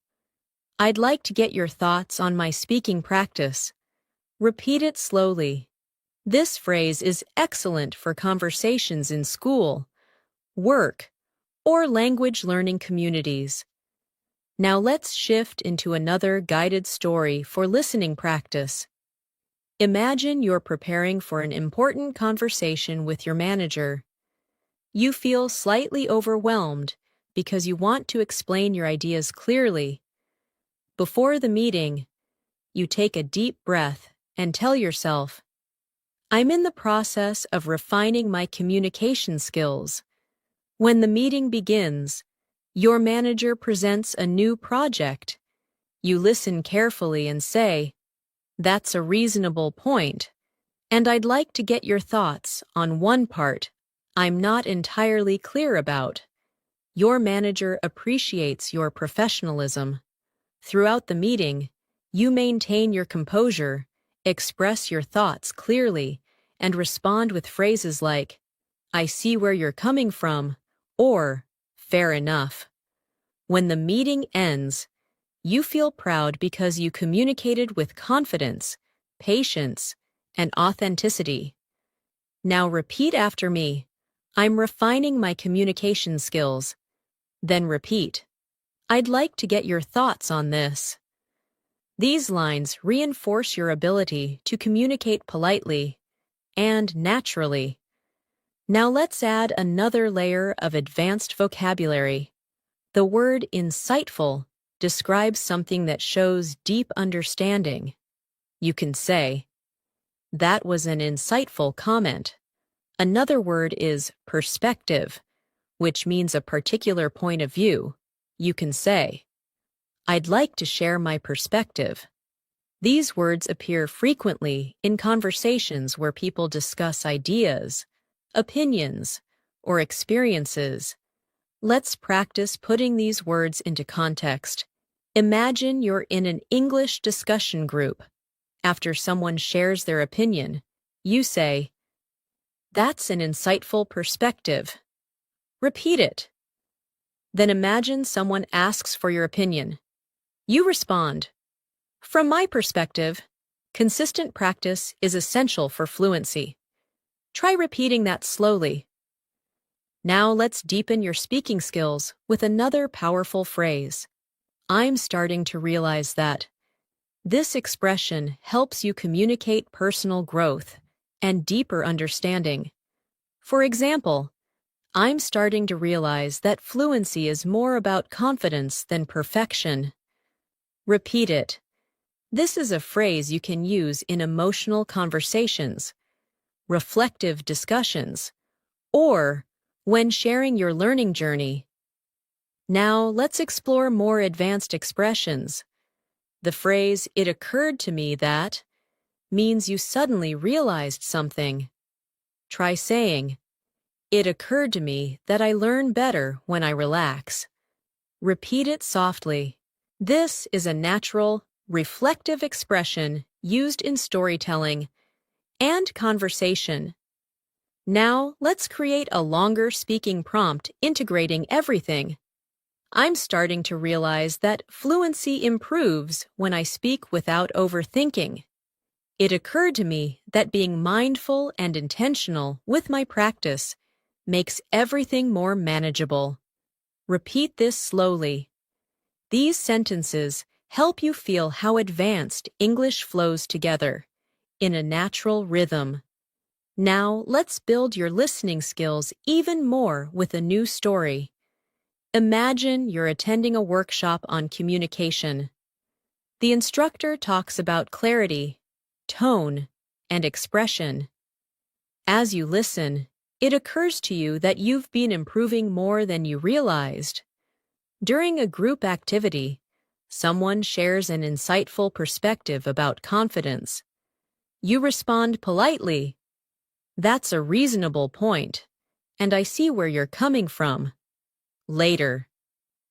I'd like to get your thoughts on my speaking practice. Repeat it slowly. This phrase is excellent for conversations in school, work, or language learning communities. Now let's shift into another guided story for listening practice. Imagine you're preparing for an important conversation with your manager. You feel slightly overwhelmed because you want to explain your ideas clearly. Before the meeting, you take a deep breath and tell yourself, I'm in the process of refining my communication skills. When the meeting begins, your manager presents a new project. You listen carefully and say, that's a reasonable point, and I'd like to get your thoughts on one part I'm not entirely clear about. Your manager appreciates your professionalism. Throughout the meeting, you maintain your composure, express your thoughts clearly, and respond with phrases like, I see where you're coming from, or fair enough. When the meeting ends, you feel proud because you communicated with confidence, patience, and authenticity. Now repeat after me. I'm refining my communication skills. Then repeat. I'd like to get your thoughts on this. These lines reinforce your ability to communicate politely and naturally. Now let's add another layer of advanced vocabulary. The word insightful describes something that shows deep understanding. You can say, that was an insightful comment. Another word is perspective, which means a particular point of view. You can say, I'd like to share my perspective. These words appear frequently in conversations where people discuss ideas, opinions, or experiences. Let's practice putting these words into context. Imagine you're in an English discussion group. After someone shares their opinion, you say, that's an insightful perspective. Repeat it. Then imagine someone asks for your opinion. You respond, from my perspective, consistent practice is essential for fluency. Try repeating that slowly. Now let's deepen your speaking skills with another powerful phrase. I'm starting to realize that. This expression helps you communicate personal growth and deeper understanding. For example, I'm starting to realize that fluency is more about confidence than perfection. Repeat it. This is a phrase you can use in emotional conversations, reflective discussions, or when sharing your learning journey. Now let's explore more advanced expressions. The phrase, it occurred to me that, means you suddenly realized something. Try saying, it occurred to me that I learn better when I relax. Repeat it softly. This is a natural, reflective expression used in storytelling and conversation. Now, let's create a longer speaking prompt integrating everything. I'm starting to realize that fluency improves when I speak without overthinking. It occurred to me that being mindful and intentional with my practice makes everything more manageable. Repeat this slowly. These sentences help you feel how advanced English flows together in a natural rhythm. Now, let's build your listening skills even more with a new story. Imagine you're attending a workshop on communication. The instructor talks about clarity, tone, and expression. As you listen, it occurs to you that you've been improving more than you realized. During a group activity, someone shares an insightful perspective about confidence. You respond politely, "That's a reasonable point, and I see where you're coming from." Later,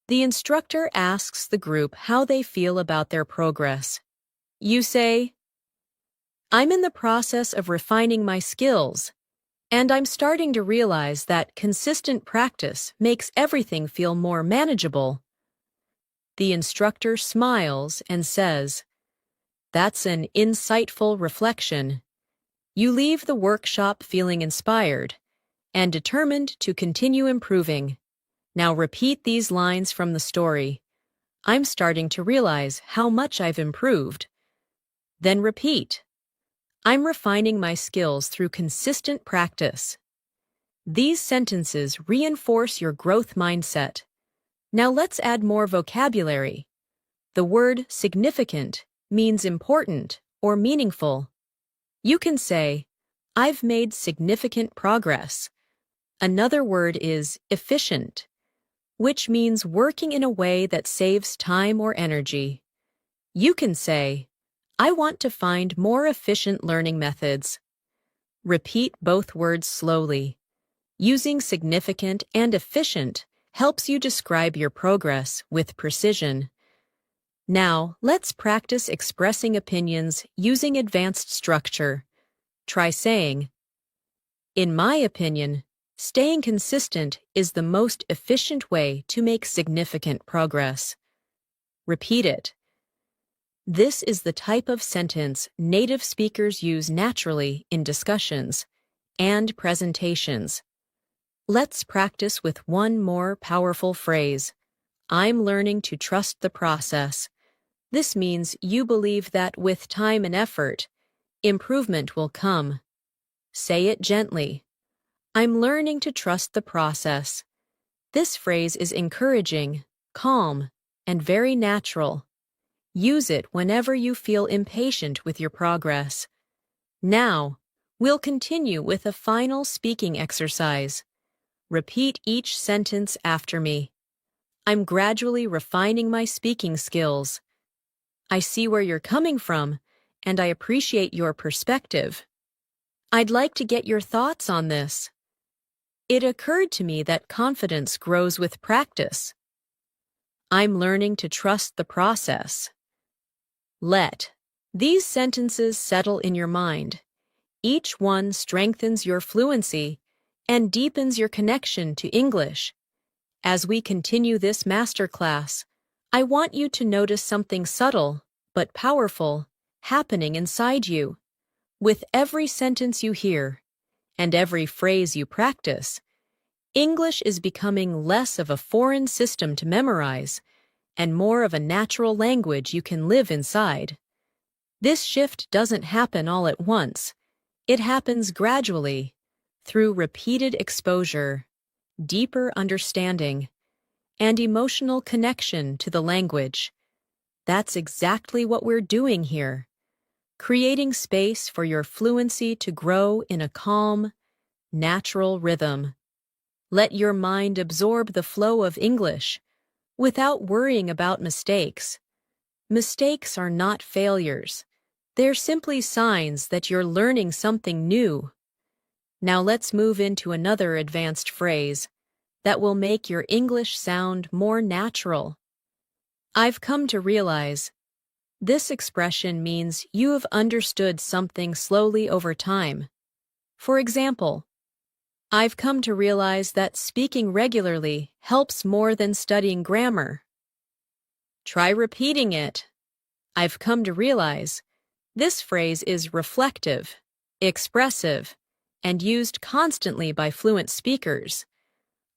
the instructor asks the group how they feel about their progress. You say, "I'm in the process of refining my skills, and I'm starting to realize that consistent practice makes everything feel more manageable." The instructor smiles and says, "That's an insightful reflection." You leave the workshop feeling inspired and determined to continue improving. Now repeat these lines from the story. "I'm starting to realize how much I've improved." Then repeat, "I'm refining my skills through consistent practice." These sentences reinforce your growth mindset. Now let's add more vocabulary. The word significant means important or meaningful. You can say, "I've made significant progress." Another word is efficient, which means working in a way that saves time or energy. You can say, "I want to find more efficient learning methods." Repeat both words slowly. Using significant and efficient helps you describe your progress with precision. Now, let's practice expressing opinions using advanced structure. Try saying, "In my opinion, staying consistent is the most efficient way to make significant progress." Repeat it. This is the type of sentence native speakers use naturally in discussions and presentations. Let's practice with one more powerful phrase. "I'm learning to trust the process." This means you believe that with time and effort, improvement will come. Say it gently. "I'm learning to trust the process." This phrase is encouraging, calm, and very natural. Use it whenever you feel impatient with your progress. Now, we'll continue with a final speaking exercise. Repeat each sentence after me. "I'm gradually refining my speaking skills." "I see where you're coming from, and I appreciate your perspective." "I'd like to get your thoughts on this." "It occurred to me that confidence grows with practice." "I'm learning to trust the process." Let these sentences settle in your mind. Each one strengthens your fluency and deepens your connection to English. As we continue this masterclass, I want you to notice something subtle but powerful happening inside you. With every sentence you hear and every phrase you practice, English is becoming less of a foreign system to memorize and more of a natural language you can live inside. This shift doesn't happen all at once. It happens gradually, through repeated exposure, deeper understanding, and emotional connection to the language. That's exactly what we're doing here, creating space for your fluency to grow in a calm, natural rhythm. Let your mind absorb the flow of English without worrying about mistakes. Mistakes are not failures. They're simply signs that you're learning something new. Now let's move into another advanced phrase that will make your English sound more natural. "I've come to realize." This expression means you have understood something slowly over time. For example, "I've come to realize that speaking regularly helps more than studying grammar." Try repeating it. "I've come to realize." This phrase is reflective, expressive, and used constantly by fluent speakers.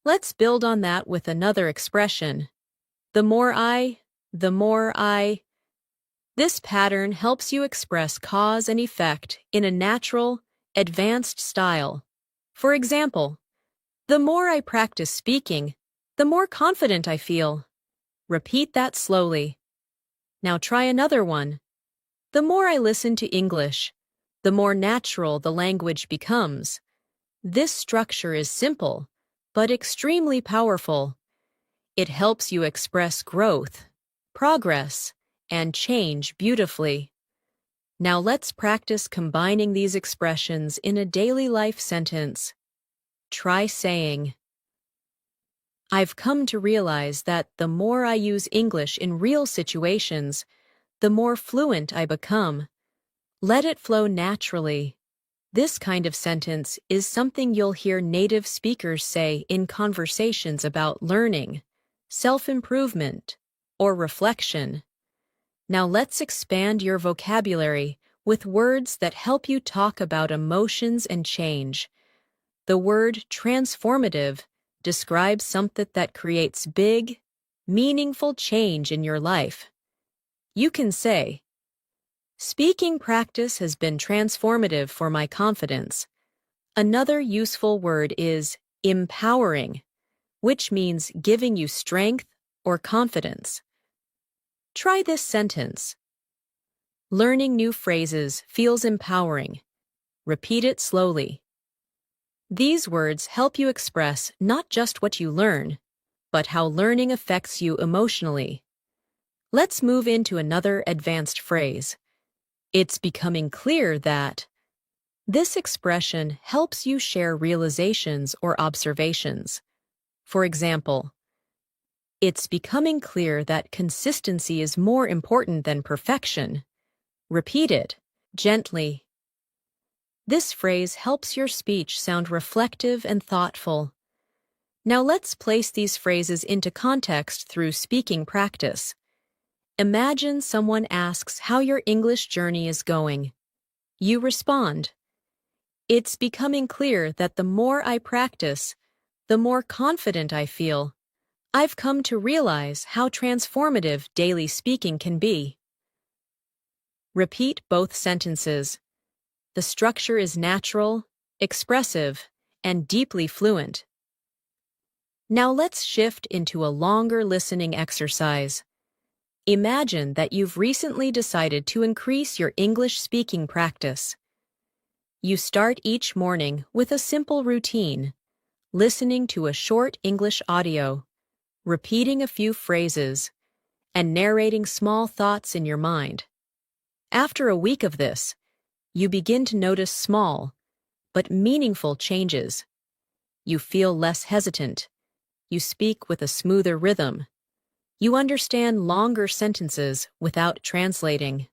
Let's build on that with another expression. The more I. This pattern helps you express cause and effect in a natural, advanced style. For example, "The more I practice speaking, the more confident I feel." Repeat that slowly. Now try another one. "The more I listen to English, the more natural the language becomes." This structure is simple, but extremely powerful. It helps you express growth, progress, and change beautifully. Now let's practice combining these expressions in a daily life sentence. Try saying, I've come to realize that the more I use English in real situations, the more fluent I become. Let it flow naturally. This kind of sentence is something you'll hear native speakers say in conversations about learning, self-improvement, or reflection. Now let's expand your vocabulary with words that help you talk about emotions and change. The word transformative describes something that creates big, meaningful change in your life. You can say, speaking practice has been transformative for my confidence. Another useful word is empowering, which means giving you strength or confidence. Try this sentence. Learning new phrases feels empowering. Repeat it slowly. These words help you express not just what you learn, but how learning affects you emotionally. Let's move into another advanced phrase. It's becoming clear that. This expression helps you share realizations or observations. For example, it's becoming clear that consistency is more important than perfection. Repeat it, gently. This phrase helps your speech sound reflective and thoughtful. Now let's place these phrases into context through speaking practice. Imagine someone asks how your English journey is going. You respond, It's becoming clear that the more I practice, the more confident I feel. I've come to realize how transformative daily speaking can be. Repeat both sentences. The structure is natural, expressive, and deeply fluent. Now let's shift into a longer listening exercise. Imagine that you've recently decided to increase your English speaking practice. You start each morning with a simple routine, listening to a short English audio, repeating a few phrases, and narrating small thoughts in your mind. After a week of this, you begin to notice small, but meaningful changes. You feel less hesitant. You speak with a smoother rhythm. You understand longer sentences without translating.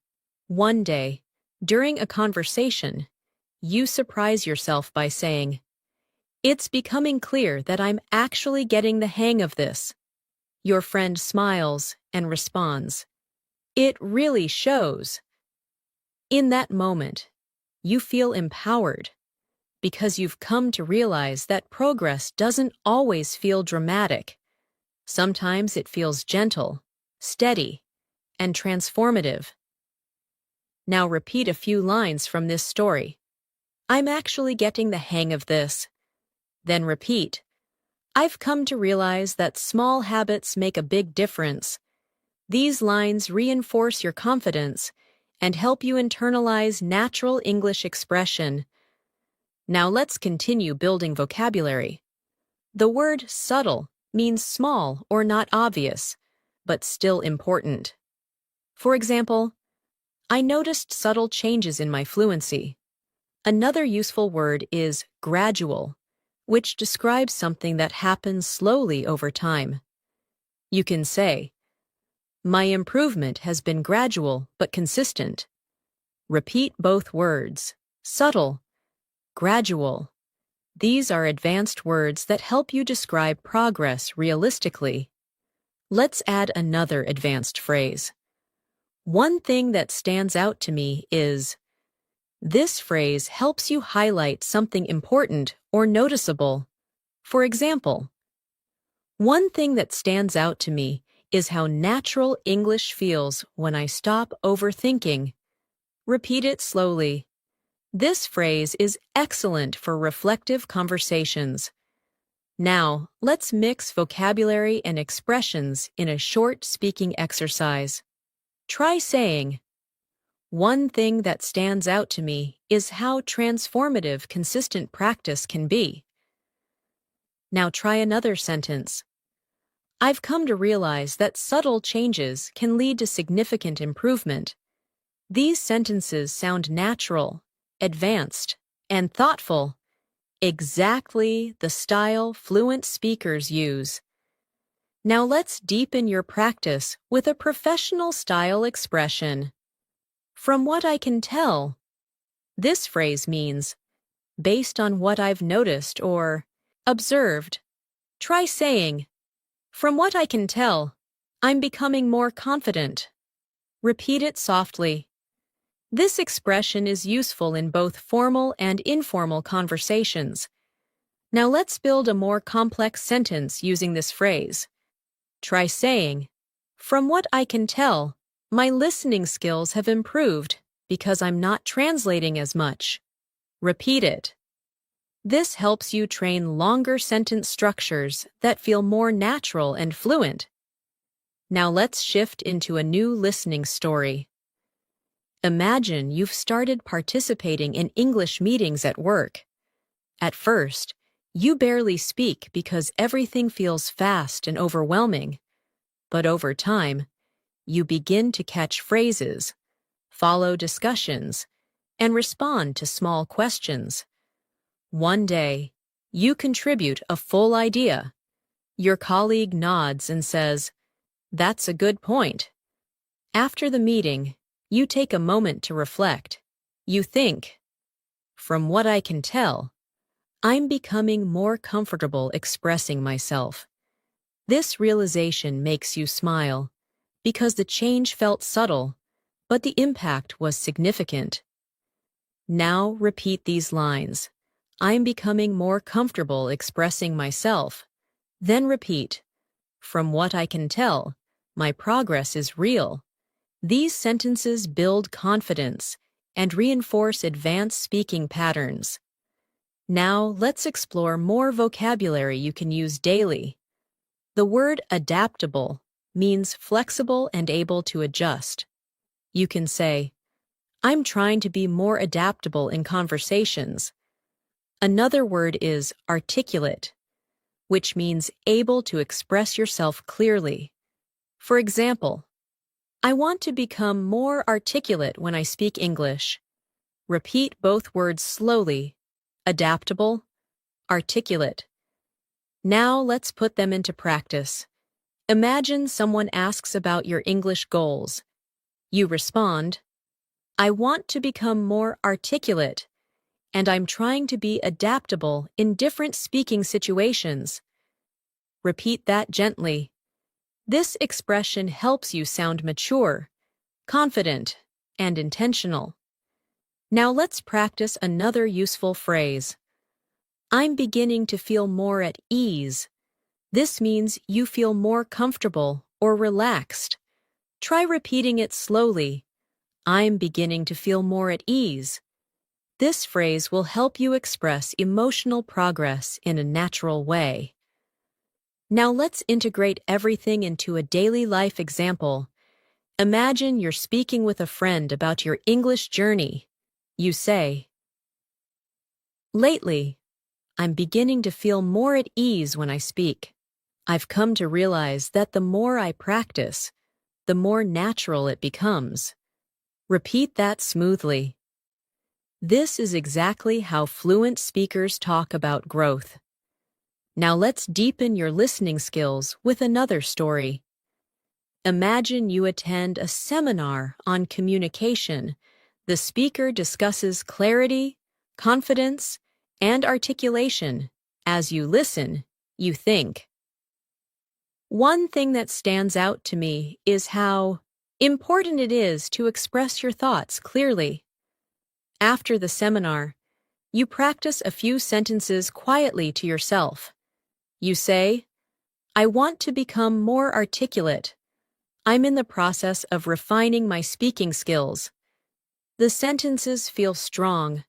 One day, during a conversation, you surprise yourself by saying, It's becoming clear that I'm actually getting the hang of this. Your friend smiles and responds, It really shows. In that moment, you feel empowered because you've come to realize that progress doesn't always feel dramatic. Sometimes it feels gentle, steady, and transformative. Now repeat a few lines from this story. I'm actually getting the hang of this. Then repeat, I've come to realize that small habits make a big difference. These lines reinforce your confidence and help you internalize natural English expression. Now let's continue building vocabulary. The word subtle means small or not obvious, but still important. For example, I noticed subtle changes in my fluency. Another useful word is gradual, which describes something that happens slowly over time. You can say, My improvement has been gradual but consistent. Repeat both words, subtle, gradual. These are advanced words that help you describe progress realistically. Let's add another advanced phrase. One thing that stands out to me is. This phrase helps you highlight something important or noticeable. For example, one thing that stands out to me is how natural English feels when I stop overthinking. Repeat it slowly. This phrase is excellent for reflective conversations. Now, let's mix vocabulary and expressions in a short speaking exercise. Try saying, One thing that stands out to me is how transformative consistent practice can be. Now try another sentence. I've come to realize that subtle changes can lead to significant improvement. These sentences sound natural, advanced, and thoughtful, exactly the style fluent speakers use. Now let's deepen your practice with a professional style expression. From what I can tell, this phrase means, based on what I've noticed or observed. Try saying, from what I can tell, I'm becoming more confident. Repeat it softly. This expression is useful in both formal and informal conversations. Now let's build a more complex sentence using this phrase. Try saying, from what I can tell, my listening skills have improved because I'm not translating as much. Repeat it. This helps you train longer sentence structures that feel more natural and fluent. Now let's shift into a new listening story. Imagine you've started participating in English meetings at work. At first, you barely speak because everything feels fast and overwhelming. But over time, you begin to catch phrases, follow discussions, and respond to small questions. One day, you contribute a full idea. Your colleague nods and says, "That's a good point." After the meeting, you take a moment to reflect. You think, from what I can tell, I'm becoming more comfortable expressing myself. This realization makes you smile, because the change felt subtle, but the impact was significant. Now repeat these lines. I'm becoming more comfortable expressing myself. Then repeat, from what I can tell, my progress is real. These sentences build confidence and reinforce advanced speaking patterns. Now let's explore more vocabulary you can use daily. The word adaptable means flexible and able to adjust. You can say, I'm trying to be more adaptable in conversations. Another word is articulate, which means able to express yourself clearly. For example, I want to become more articulate when I speak English. Repeat both words slowly. Adaptable, articulate. Now let's put them into practice. Imagine someone asks about your English goals. You respond, I want to become more articulate, and I'm trying to be adaptable in different speaking situations. Repeat that gently. This expression helps you sound mature, confident, and intentional. Now let's practice another useful phrase. I'm beginning to feel more at ease. This means you feel more comfortable or relaxed. Try repeating it slowly. I'm beginning to feel more at ease. This phrase will help you express emotional progress in a natural way. Now let's integrate everything into a daily life example. Imagine you're speaking with a friend about your English journey. You say, lately, I'm beginning to feel more at ease when I speak. I've come to realize that the more I practice, the more natural it becomes. Repeat that smoothly. This is exactly how fluent speakers talk about growth. Now let's deepen your listening skills with another story. Imagine you attend a seminar on communication. The speaker discusses clarity, confidence, and articulation. As you listen, you think. One thing that stands out to me is how important it is to express your thoughts clearly. After the seminar, you practice a few sentences quietly to yourself. You say, I want to become more articulate. I'm in the process of refining my speaking skills. The sentences feel strong,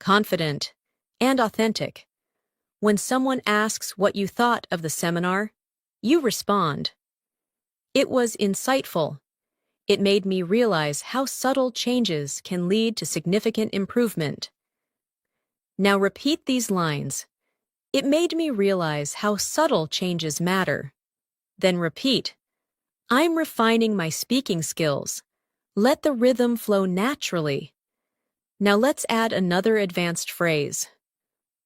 confident, and authentic. When someone asks what you thought of the seminar, you respond, it was insightful. It made me realize how subtle changes can lead to significant improvement. Now repeat these lines. It made me realize how subtle changes matter. Then repeat, I'm refining my speaking skills. Let the rhythm flow naturally. Now let's add another advanced phrase.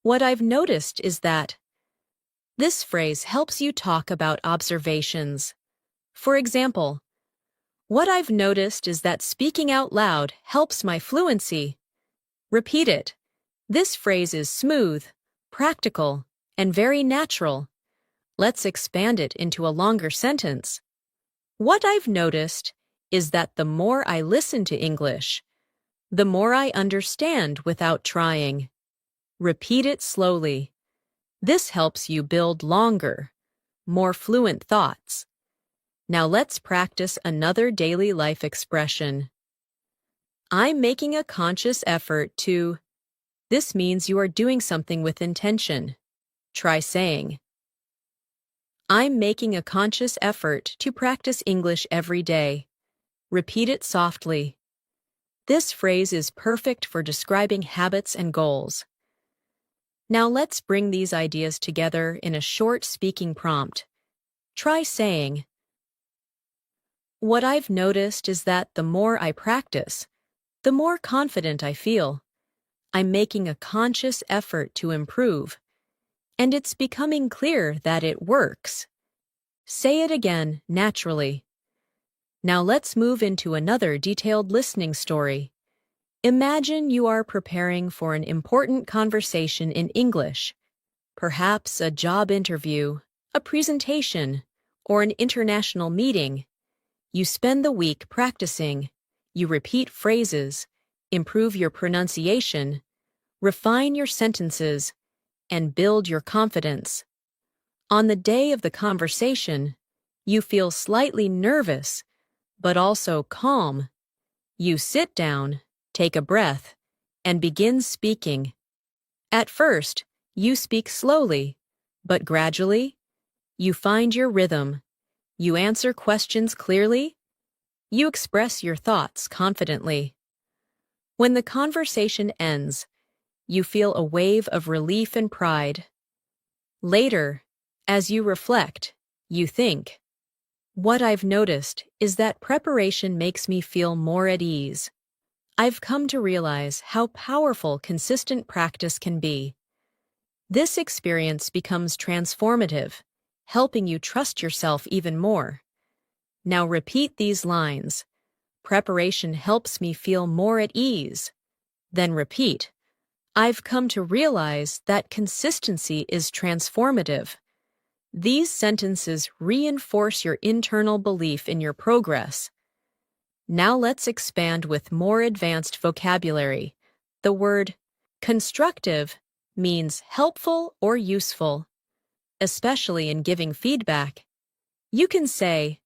What I've noticed is that this phrase helps you talk about observations. For example, what I've noticed is that speaking out loud helps my fluency. Repeat it. This phrase is smooth, practical, and very natural. Let's expand it into a longer sentence. What I've noticed is that the more I listen to English, the more I understand without trying. Repeat it slowly. This helps you build longer, more fluent thoughts. Now let's practice another daily life expression. I'm making a conscious effort to. This means you are doing something with intention. Try saying, I'm making a conscious effort to practice English every day. Repeat it softly. This phrase is perfect for describing habits and goals. Now let's bring these ideas together in a short speaking prompt. Try saying, what I've noticed is that the more I practice, the more confident I feel. I'm making a conscious effort to improve, and it's becoming clear that it works. Say it again naturally. Now let's move into another detailed listening story. Imagine you are preparing for an important conversation in English, perhaps a job interview, a presentation, or an international meeting. You spend the week practicing. You repeat phrases, improve your pronunciation, refine your sentences, and build your confidence. On the day of the conversation, you feel slightly nervous, but also calm. You sit down, take a breath, and begin speaking. At first, you speak slowly, but gradually, you find your rhythm. You answer questions clearly. You express your thoughts confidently. When the conversation ends, you feel a wave of relief and pride. Later, as you reflect, you think, what I've noticed is that preparation makes me feel more at ease. I've come to realize how powerful consistent practice can be. This experience becomes transformative, helping you trust yourself even more. Now repeat these lines. Preparation helps me feel more at ease. Then repeat. I've come to realize that consistency is transformative. These sentences reinforce your internal belief in your progress. Now let's expand with more advanced vocabulary. The word constructive means helpful or useful, especially in giving feedback. You can say,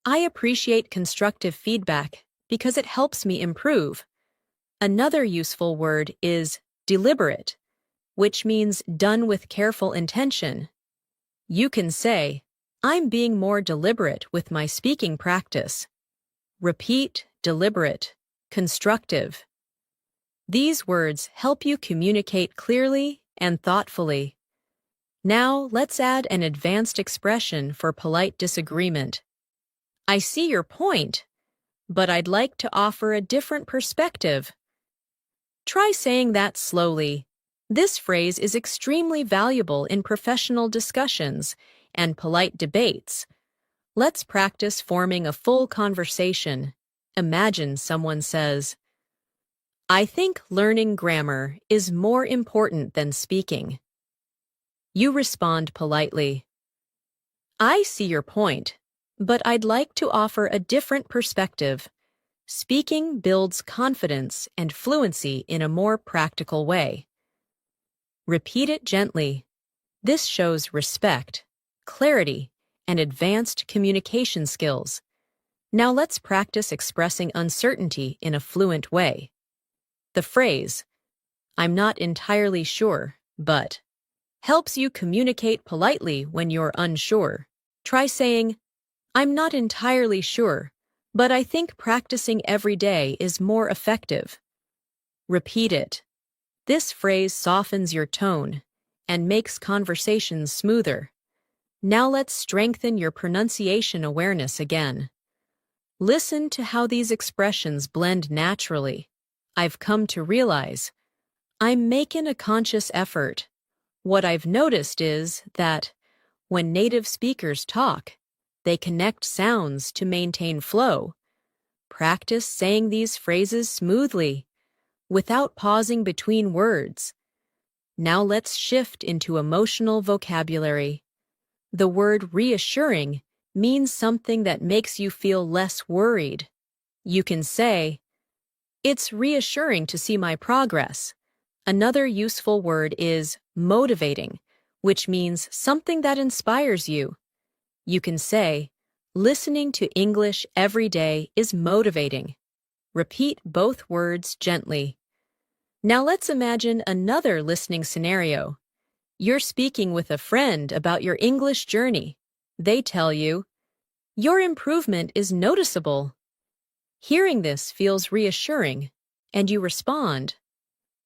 I appreciate constructive feedback because it helps me improve. Another useful word is deliberate, which means done with careful intention. You can say, I'm being more deliberate with my speaking practice. Repeat, deliberate, constructive. These words help you communicate clearly and thoughtfully. Now let's add an advanced expression for polite disagreement. I see your point, but I'd like to offer a different perspective. Try saying that slowly. This phrase is extremely valuable in professional discussions and polite debates. Let's practice forming a full conversation. Imagine someone says, I think learning grammar is more important than speaking. You respond politely. I see your point, but I'd like to offer a different perspective. Speaking builds confidence and fluency in a more practical way. Repeat it gently. This shows respect, clarity, and advanced communication skills. Now let's practice expressing uncertainty in a fluent way. The phrase, I'm not entirely sure, but, helps you communicate politely when you're unsure. Try saying, I'm not entirely sure, but I think practicing every day is more effective. Repeat it. This phrase softens your tone and makes conversations smoother. Now let's strengthen your pronunciation awareness again. Listen to how these expressions blend naturally. I've come to realize I'm making a conscious effort. What I've noticed is that when native speakers talk, they connect sounds to maintain flow. Practice saying these phrases smoothly, without pausing between words. Now let's shift into emotional vocabulary. The word reassuring means something that makes you feel less worried. You can say, "It's reassuring to see my progress." Another useful word is motivating, which means something that inspires you. You can say, "Listening to English every day is motivating." Repeat both words gently. Now let's imagine another listening scenario. You're speaking with a friend about your English journey. They tell you, "Your improvement is noticeable." Hearing this feels reassuring, and you respond,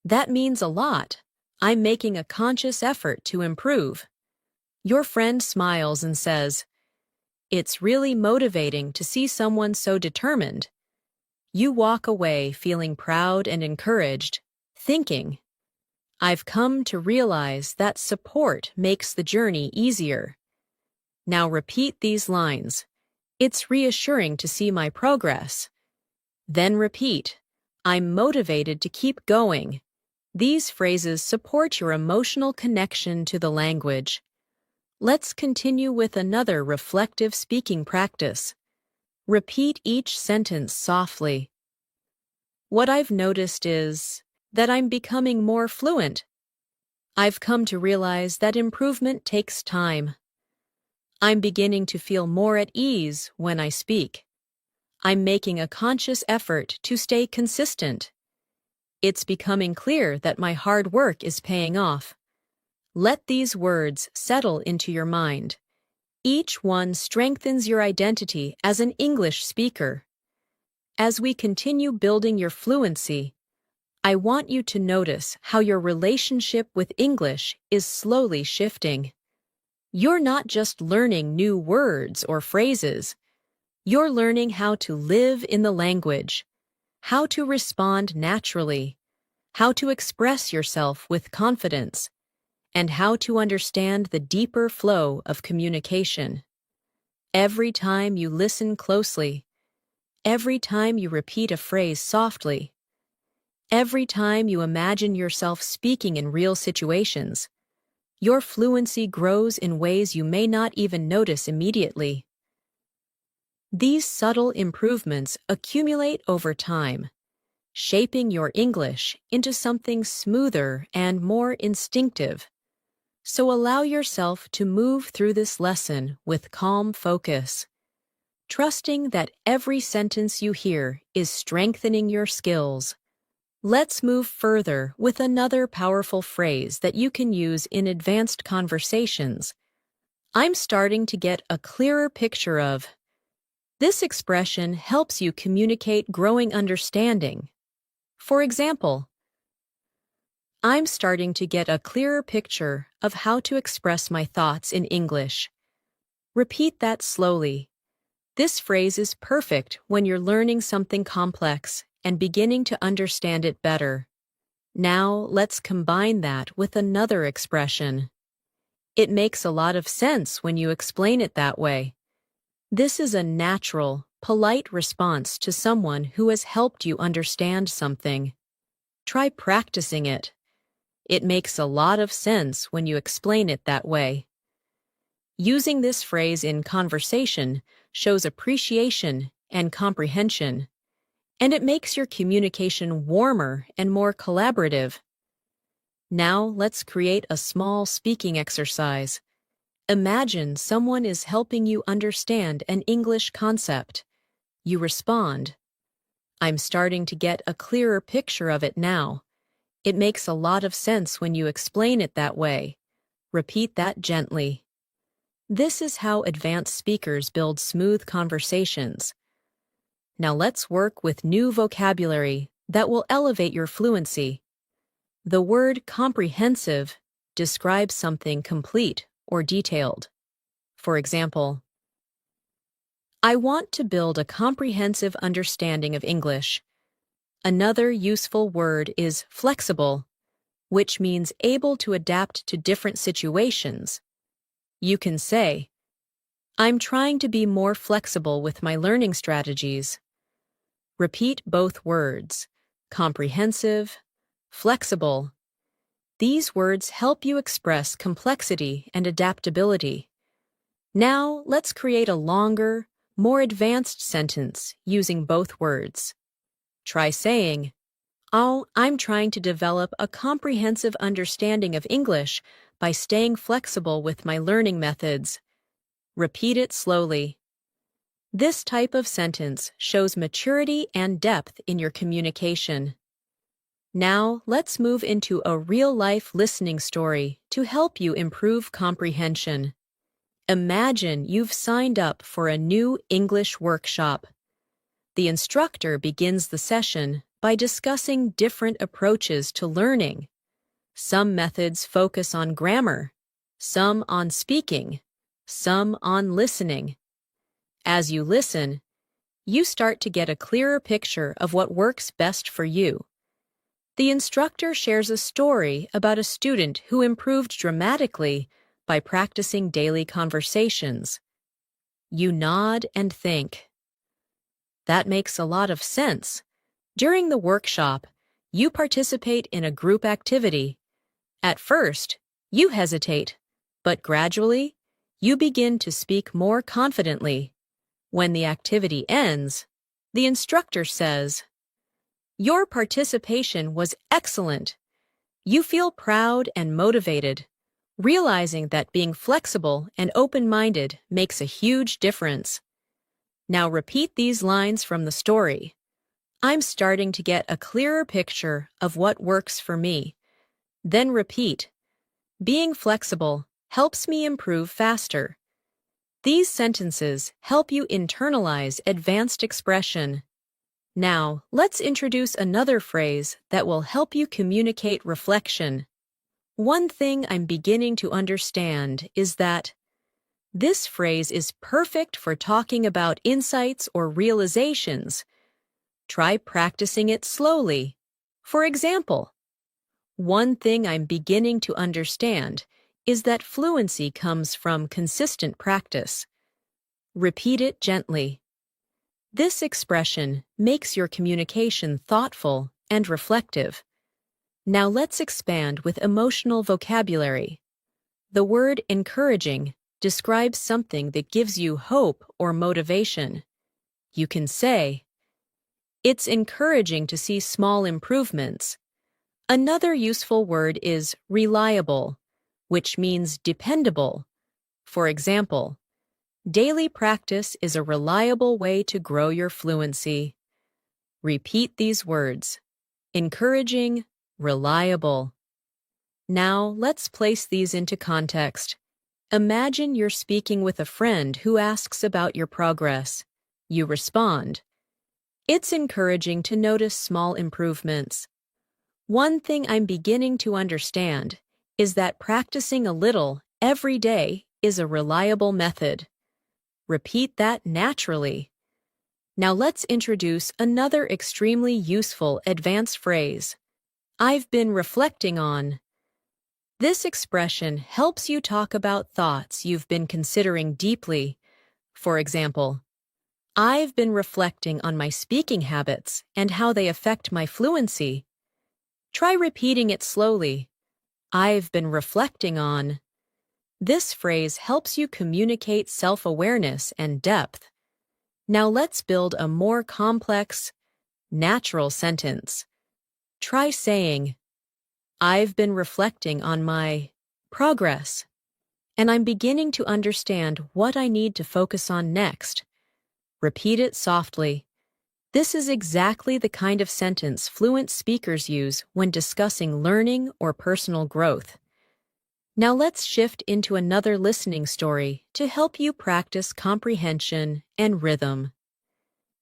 "That means a lot. I'm making a conscious effort to improve." Your friend smiles and says, "It's really motivating to see someone so determined." You walk away feeling proud and encouraged, thinking, "I've come to realize that support makes the journey easier." Now repeat these lines. "It's reassuring to see my progress." Then repeat, "I'm motivated to keep going." These phrases support your emotional connection to the language. Let's continue with another reflective speaking practice. Repeat each sentence softly. What I've noticed is that I'm becoming more fluent. I've come to realize that improvement takes time. I'm beginning to feel more at ease when I speak. I'm making a conscious effort to stay consistent. It's becoming clear that my hard work is paying off. Let these words settle into your mind. Each one strengthens your identity as an English speaker. As we continue building your fluency, I want you to notice how your relationship with English is slowly shifting. You're not just learning new words or phrases. You're learning how to live in the language, how to respond naturally, how to express yourself with confidence, and how to understand the deeper flow of communication. Every time you listen closely, every time you repeat a phrase softly, every time you imagine yourself speaking in real situations, your fluency grows in ways you may not even notice immediately. These subtle improvements accumulate over time, shaping your English into something smoother and more instinctive. So allow yourself to move through this lesson with calm focus, trusting that every sentence you hear is strengthening your skills. Let's move further with another powerful phrase that you can use in advanced conversations. I'm starting to get a clearer picture of. This expression helps you communicate growing understanding. For example, I'm starting to get a clearer picture of how to express my thoughts in English. Repeat that slowly. This phrase is perfect when you're learning something complex and beginning to understand it better. Now let's combine that with another expression. It makes a lot of sense when you explain it that way. This is a natural, polite response to someone who has helped you understand something. Try practicing it. It makes a lot of sense when you explain it that way. Using this phrase in conversation shows appreciation and comprehension, and it makes your communication warmer and more collaborative. Now let's create a small speaking exercise. Imagine someone is helping you understand an English concept. You respond, "I'm starting to get a clearer picture of it now." It makes a lot of sense when you explain it that way. Repeat that gently. This is how advanced speakers build smooth conversations. Now let's work with new vocabulary that will elevate your fluency. The word comprehensive describes something complete or detailed. For example, I want to build a comprehensive understanding of English. Another useful word is flexible, which means able to adapt to different situations. You can say, I'm trying to be more flexible with my learning strategies. Repeat both words, comprehensive, flexible. These words help you express complexity and adaptability. Now, let's create a longer, more advanced sentence using both words. Try saying, Oh, I'm trying to develop a comprehensive understanding of English by staying flexible with my learning methods. Repeat it slowly. This type of sentence shows maturity and depth in your communication. Now, let's move into a real-life listening story to help you improve comprehension. Imagine you've signed up for a new English workshop. The instructor begins the session by discussing different approaches to learning. Some methods focus on grammar, some on speaking, some on listening. As you listen, you start to get a clearer picture of what works best for you. The instructor shares a story about a student who improved dramatically by practicing daily conversations. You nod and think. That makes a lot of sense. During the workshop, you participate in a group activity. At first, you hesitate, but gradually, you begin to speak more confidently. When the activity ends, the instructor says, Your participation was excellent. You feel proud and motivated, realizing that being flexible and open-minded makes a huge difference. Now repeat these lines from the story. I'm starting to get a clearer picture of what works for me. Then repeat. Being flexible helps me improve faster. These sentences help you internalize advanced expression. Now, let's introduce another phrase that will help you communicate reflection. One thing I'm beginning to understand is that this phrase is perfect for talking about insights or realizations. Try practicing it slowly. For example, one thing I'm beginning to understand is that fluency comes from consistent practice. Repeat it gently. This expression makes your communication thoughtful and reflective. Now let's expand with emotional vocabulary. The word encouraging describes something that gives you hope or motivation. You can say, It's encouraging to see small improvements. Another useful word is reliable, which means dependable. For example, daily practice is a reliable way to grow your fluency. Repeat these words. Encouraging, reliable. Now, let's place these into context. Imagine you're speaking with a friend who asks about your progress. You respond. It's encouraging to notice small improvements. One thing I'm beginning to understand is that practicing a little every day is a reliable method. Repeat that naturally. Now let's introduce another extremely useful advanced phrase. I've been reflecting on. This expression helps you talk about thoughts you've been considering deeply. For example, I've been reflecting on my speaking habits and how they affect my fluency. Try repeating it slowly. I've been reflecting on. This phrase helps you communicate self-awareness and depth. Now let's build a more complex, natural sentence. Try saying, I've been reflecting on my progress, and I'm beginning to understand what I need to focus on next. Repeat it softly. This is exactly the kind of sentence fluent speakers use when discussing learning or personal growth. Now let's shift into another listening story to help you practice comprehension and rhythm.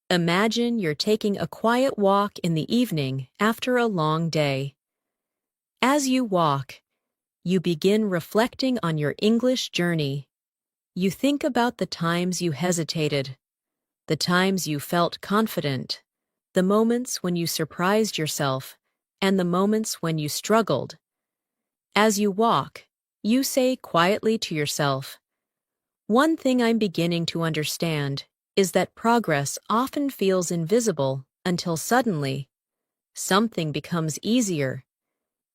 Imagine you're taking a quiet walk in the evening after a long day. As you walk, you begin reflecting on your English journey. You think about the times you hesitated, the times you felt confident, the moments when you surprised yourself, and the moments when you struggled. As you walk, you say quietly to yourself, "One thing I'm beginning to understand is that progress often feels invisible until suddenly something becomes easier."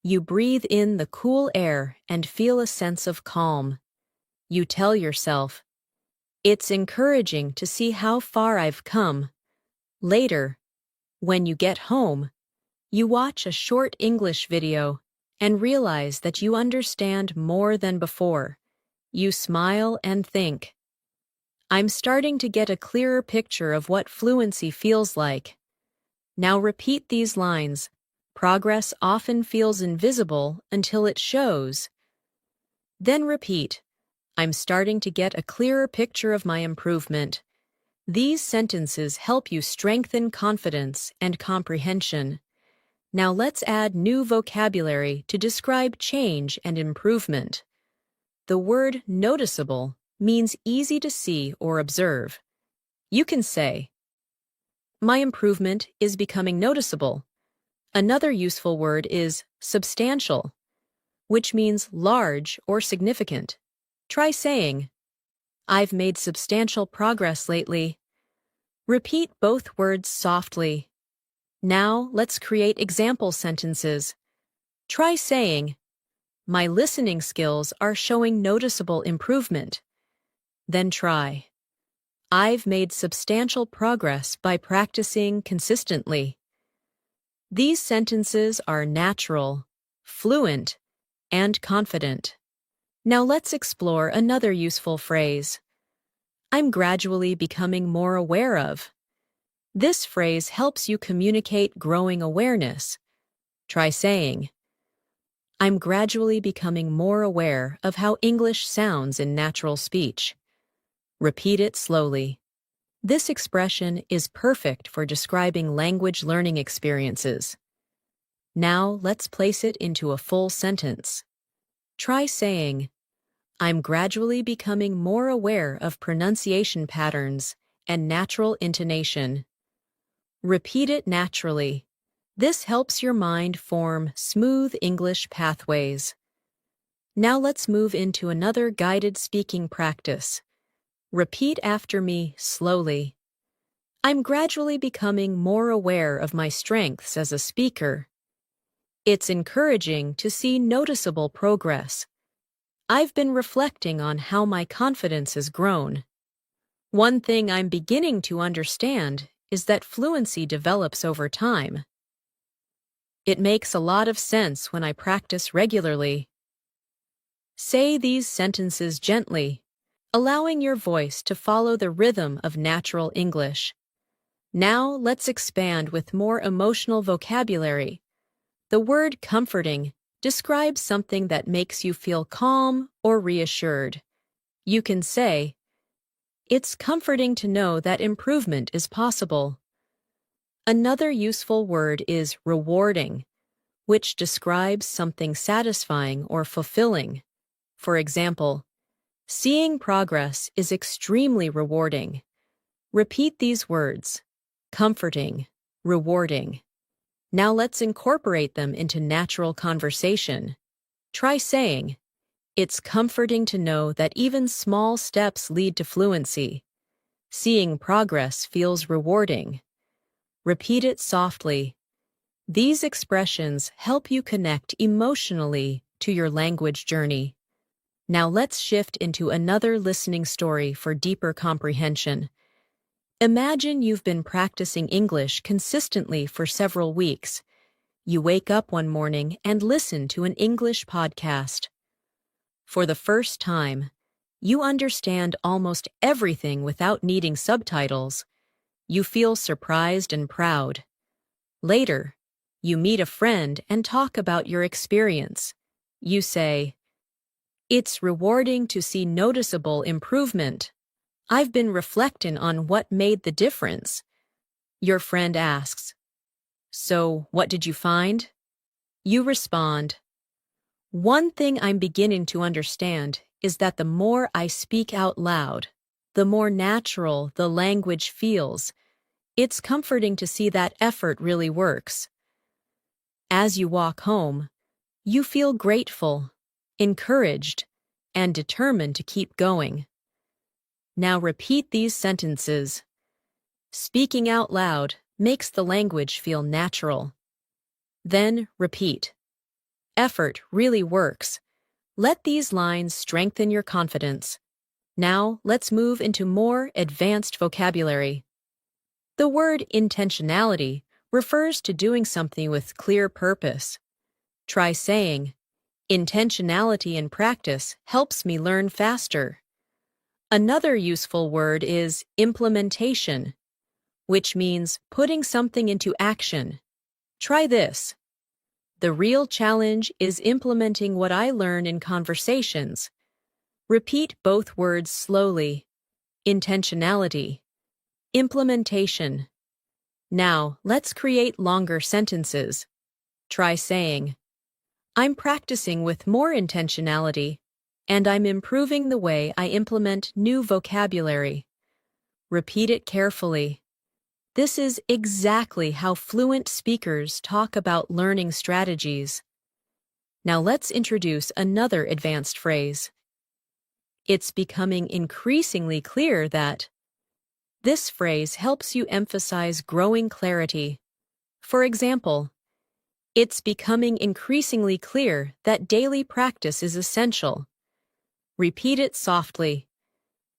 You breathe in the cool air and feel a sense of calm. You tell yourself, "It's encouraging to see how far I've come." Later, when you get home, you watch a short English video and realize that you understand more than before. You smile and think, "I'm starting to get a clearer picture of what fluency feels like." Now repeat these lines. Progress often feels invisible until it shows. Then repeat, "I'm starting to get a clearer picture of my improvement." These sentences help you strengthen confidence and comprehension. Now let's add new vocabulary to describe change and improvement. The word noticeable means easy to see or observe. You can say, "My improvement is becoming noticeable." Another useful word is substantial, which means large or significant. Try saying, "I've made substantial progress lately." Repeat both words softly. Now let's create example sentences. Try saying, "My listening skills are showing noticeable improvement." Then try, "I've made substantial progress by practicing consistently." These sentences are natural, fluent, and confident. Now let's explore another useful phrase. "I'm gradually becoming more aware of." This phrase helps you communicate growing awareness. Try saying, "I'm gradually becoming more aware of how English sounds in natural speech." Repeat it slowly. This expression is perfect for describing language learning experiences. Now let's place it into a full sentence. Try saying, "I'm gradually becoming more aware of pronunciation patterns and natural intonation." Repeat it naturally. This helps your mind form smooth English pathways. Now let's move into another guided speaking practice. Repeat after me slowly. "I'm gradually becoming more aware of my strengths as a speaker." It's encouraging to see noticeable progress. "I've been reflecting on how my confidence has grown." One thing I'm beginning to understand is that fluency develops over time. It makes a lot of sense when I practice regularly. Say these sentences gently, allowing your voice to follow the rhythm of natural English. Now let's expand with more emotional vocabulary. The word comforting describes something that makes you feel calm or reassured. You can say, "It's comforting to know that improvement is possible." Another useful word is rewarding, which describes something satisfying or fulfilling. For example, "Seeing progress is extremely rewarding." Repeat these words, comforting, rewarding. Now let's incorporate them into natural conversation. Try saying, "It's comforting to know that even small steps lead to fluency." "Seeing progress feels rewarding." Repeat it softly. These expressions help you connect emotionally to your language journey. Now let's shift into another listening story for deeper comprehension. Imagine you've been practicing English consistently for several weeks. You wake up one morning and listen to an English podcast. For the first time, you understand almost everything without needing subtitles. You feel surprised and proud. Later, you meet a friend and talk about your experience. You say, "It's rewarding to see noticeable improvement. I've been reflecting on what made the difference." Your friend asks, "So, what did you find?" You respond, "One thing I'm beginning to understand is that the more I speak out loud, the more natural the language feels. It's comforting to see that effort really works. As you walk home, you feel grateful, encouraged, and determined to keep going. Now repeat these sentences. Speaking out loud makes the language feel natural. Then repeat. Effort really works. Let these lines strengthen your confidence. Now let's move into more advanced vocabulary. The word intentionality refers to doing something with clear purpose. Try saying, intentionality in practice helps me learn faster. Another useful word is implementation, which means putting something into action. Try this. The real challenge is implementing what I learn in conversations. Repeat both words slowly. Intentionality. Implementation. Now, let's create longer sentences. Try saying, I'm practicing with more intentionality, and I'm improving the way I implement new vocabulary. Repeat it carefully. This is exactly how fluent speakers talk about learning strategies. Now let's introduce another advanced phrase. It's becoming increasingly clear that. This phrase helps you emphasize growing clarity. For example, it's becoming increasingly clear that daily practice is essential. Repeat it softly.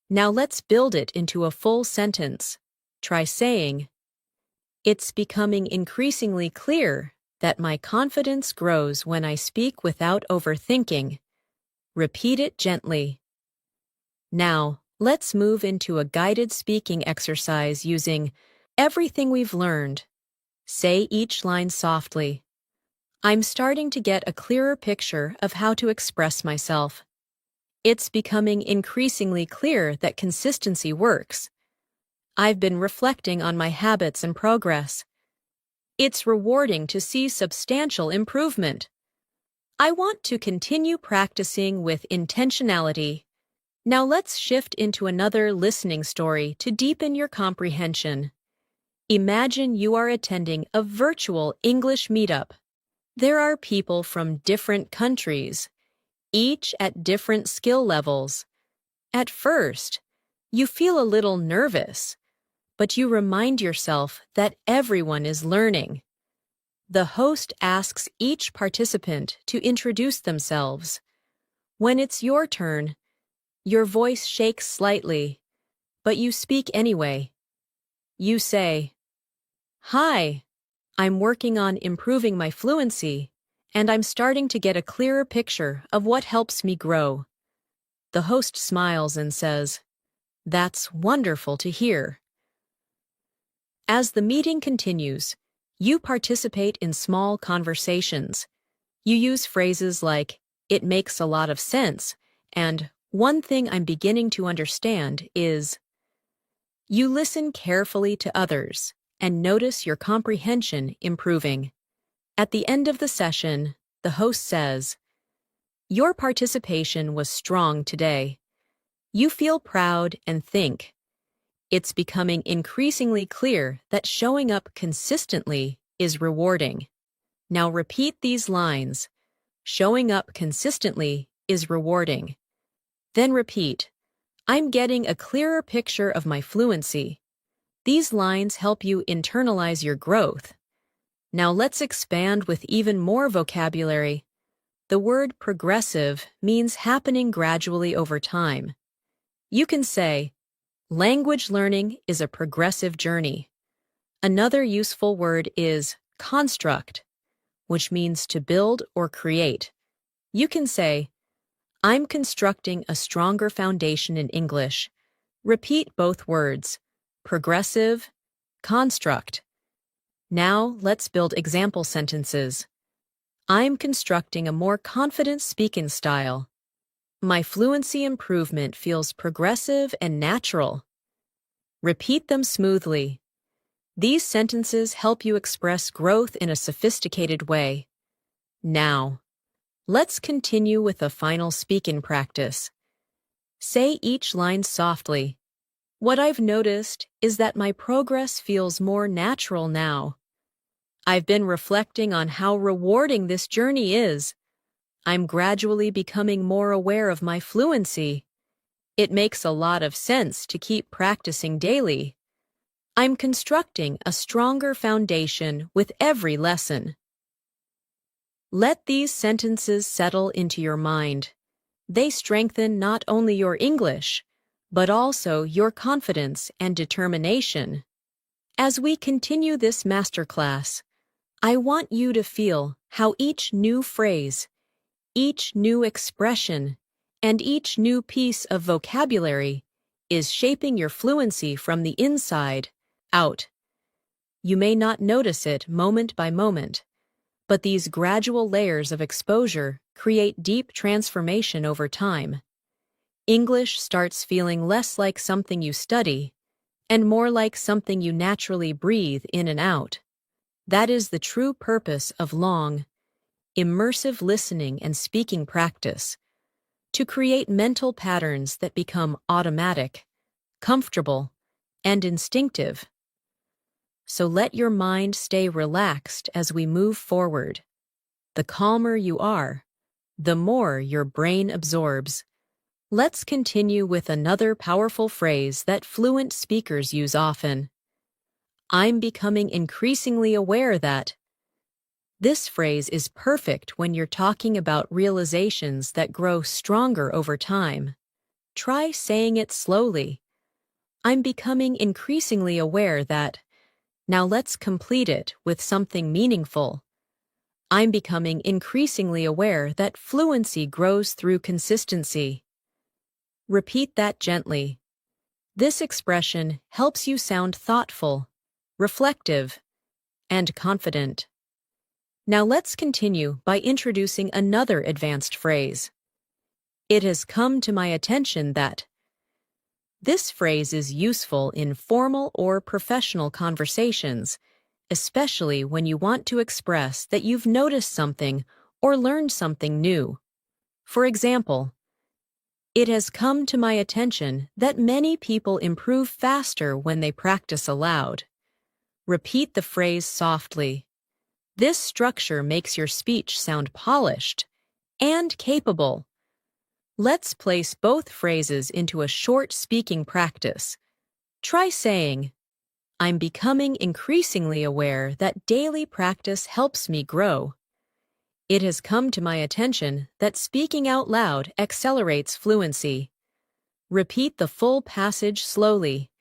Now let's build it into a full sentence. Try saying, it's becoming increasingly clear that my confidence grows when I speak without overthinking. Repeat it gently. Now, let's move into a guided speaking exercise using everything we've learned. Say each line softly. I'm starting to get a clearer picture of how to express myself. It's becoming increasingly clear that consistency works. I've been reflecting on my habits and progress. It's rewarding to see substantial improvement. I want to continue practicing with intentionality. Now let's shift into another listening story to deepen your comprehension. Imagine you are attending a virtual English meetup. There are people from different countries, each at different skill levels. At first, you feel a little nervous, but you remind yourself that everyone is learning. The host asks each participant to introduce themselves. When it's your turn, your voice shakes slightly, but you speak anyway. You say, "Hi, I'm working on improving my fluency, and I'm starting to get a clearer picture of what helps me grow." The host smiles and says, "That's wonderful to hear." As the meeting continues, you participate in small conversations. You use phrases like, "It makes a lot of sense," and "One thing I'm beginning to understand is." You listen carefully to others and notice your comprehension improving. At the end of the session, the host says, "Your participation was strong today." You feel proud and think, it's becoming increasingly clear that showing up consistently is rewarding. Now repeat these lines. Showing up consistently is rewarding. Then repeat, I'm getting a clearer picture of my fluency. These lines help you internalize your growth. Now let's expand with even more vocabulary. The word progressive means happening gradually over time. You can say, language learning is a progressive journey. Another useful word is construct, which means to build or create. You can say, I'm constructing a stronger foundation in English. Repeat both words, progressive, construct. Now let's build example sentences. I'm constructing a more confident speaking style. My fluency improvement feels progressive and natural. Repeat them smoothly. These sentences help you express growth in a sophisticated way. Now, let's continue with a final speaking practice. Say each line softly. What I've noticed is that my progress feels more natural now. I've been reflecting on how rewarding this journey is. I'm gradually becoming more aware of my fluency. It makes a lot of sense to keep practicing daily. I'm constructing a stronger foundation with every lesson. Let these sentences settle into your mind. They strengthen not only your English, but also your confidence and determination. As we continue this masterclass, I want you to feel how each new phrase, each new expression, and each new piece of vocabulary is shaping your fluency from the inside out. You may not notice it moment by moment, but these gradual layers of exposure create deep transformation over time. English starts feeling less like something you study and more like something you naturally breathe in and out. That is the true purpose of long, immersive listening and speaking practice, to create mental patterns that become automatic, comfortable, and instinctive. So let your mind stay relaxed as we move forward. The calmer you are, the more your brain absorbs. Let's continue with another powerful phrase that fluent speakers use often. I'm becoming increasingly aware that. This phrase is perfect when you're talking about realizations that grow stronger over time. Try saying it slowly. I'm becoming increasingly aware that. Now let's complete it with something meaningful. I'm becoming increasingly aware that fluency grows through consistency. Repeat that gently. This expression helps you sound thoughtful, reflective, and confident. Now let's continue by introducing another advanced phrase. It has come to my attention that. This phrase is useful in formal or professional conversations, especially when you want to express that you've noticed something or learned something new. For example, it has come to my attention that many people improve faster when they practice aloud. Repeat the phrase softly. This structure makes your speech sound polished and capable. Let's place both phrases into a short speaking practice. Try saying, I'm becoming increasingly aware that daily practice helps me grow. It has come to my attention that speaking out loud accelerates fluency. Repeat the full passage slowly.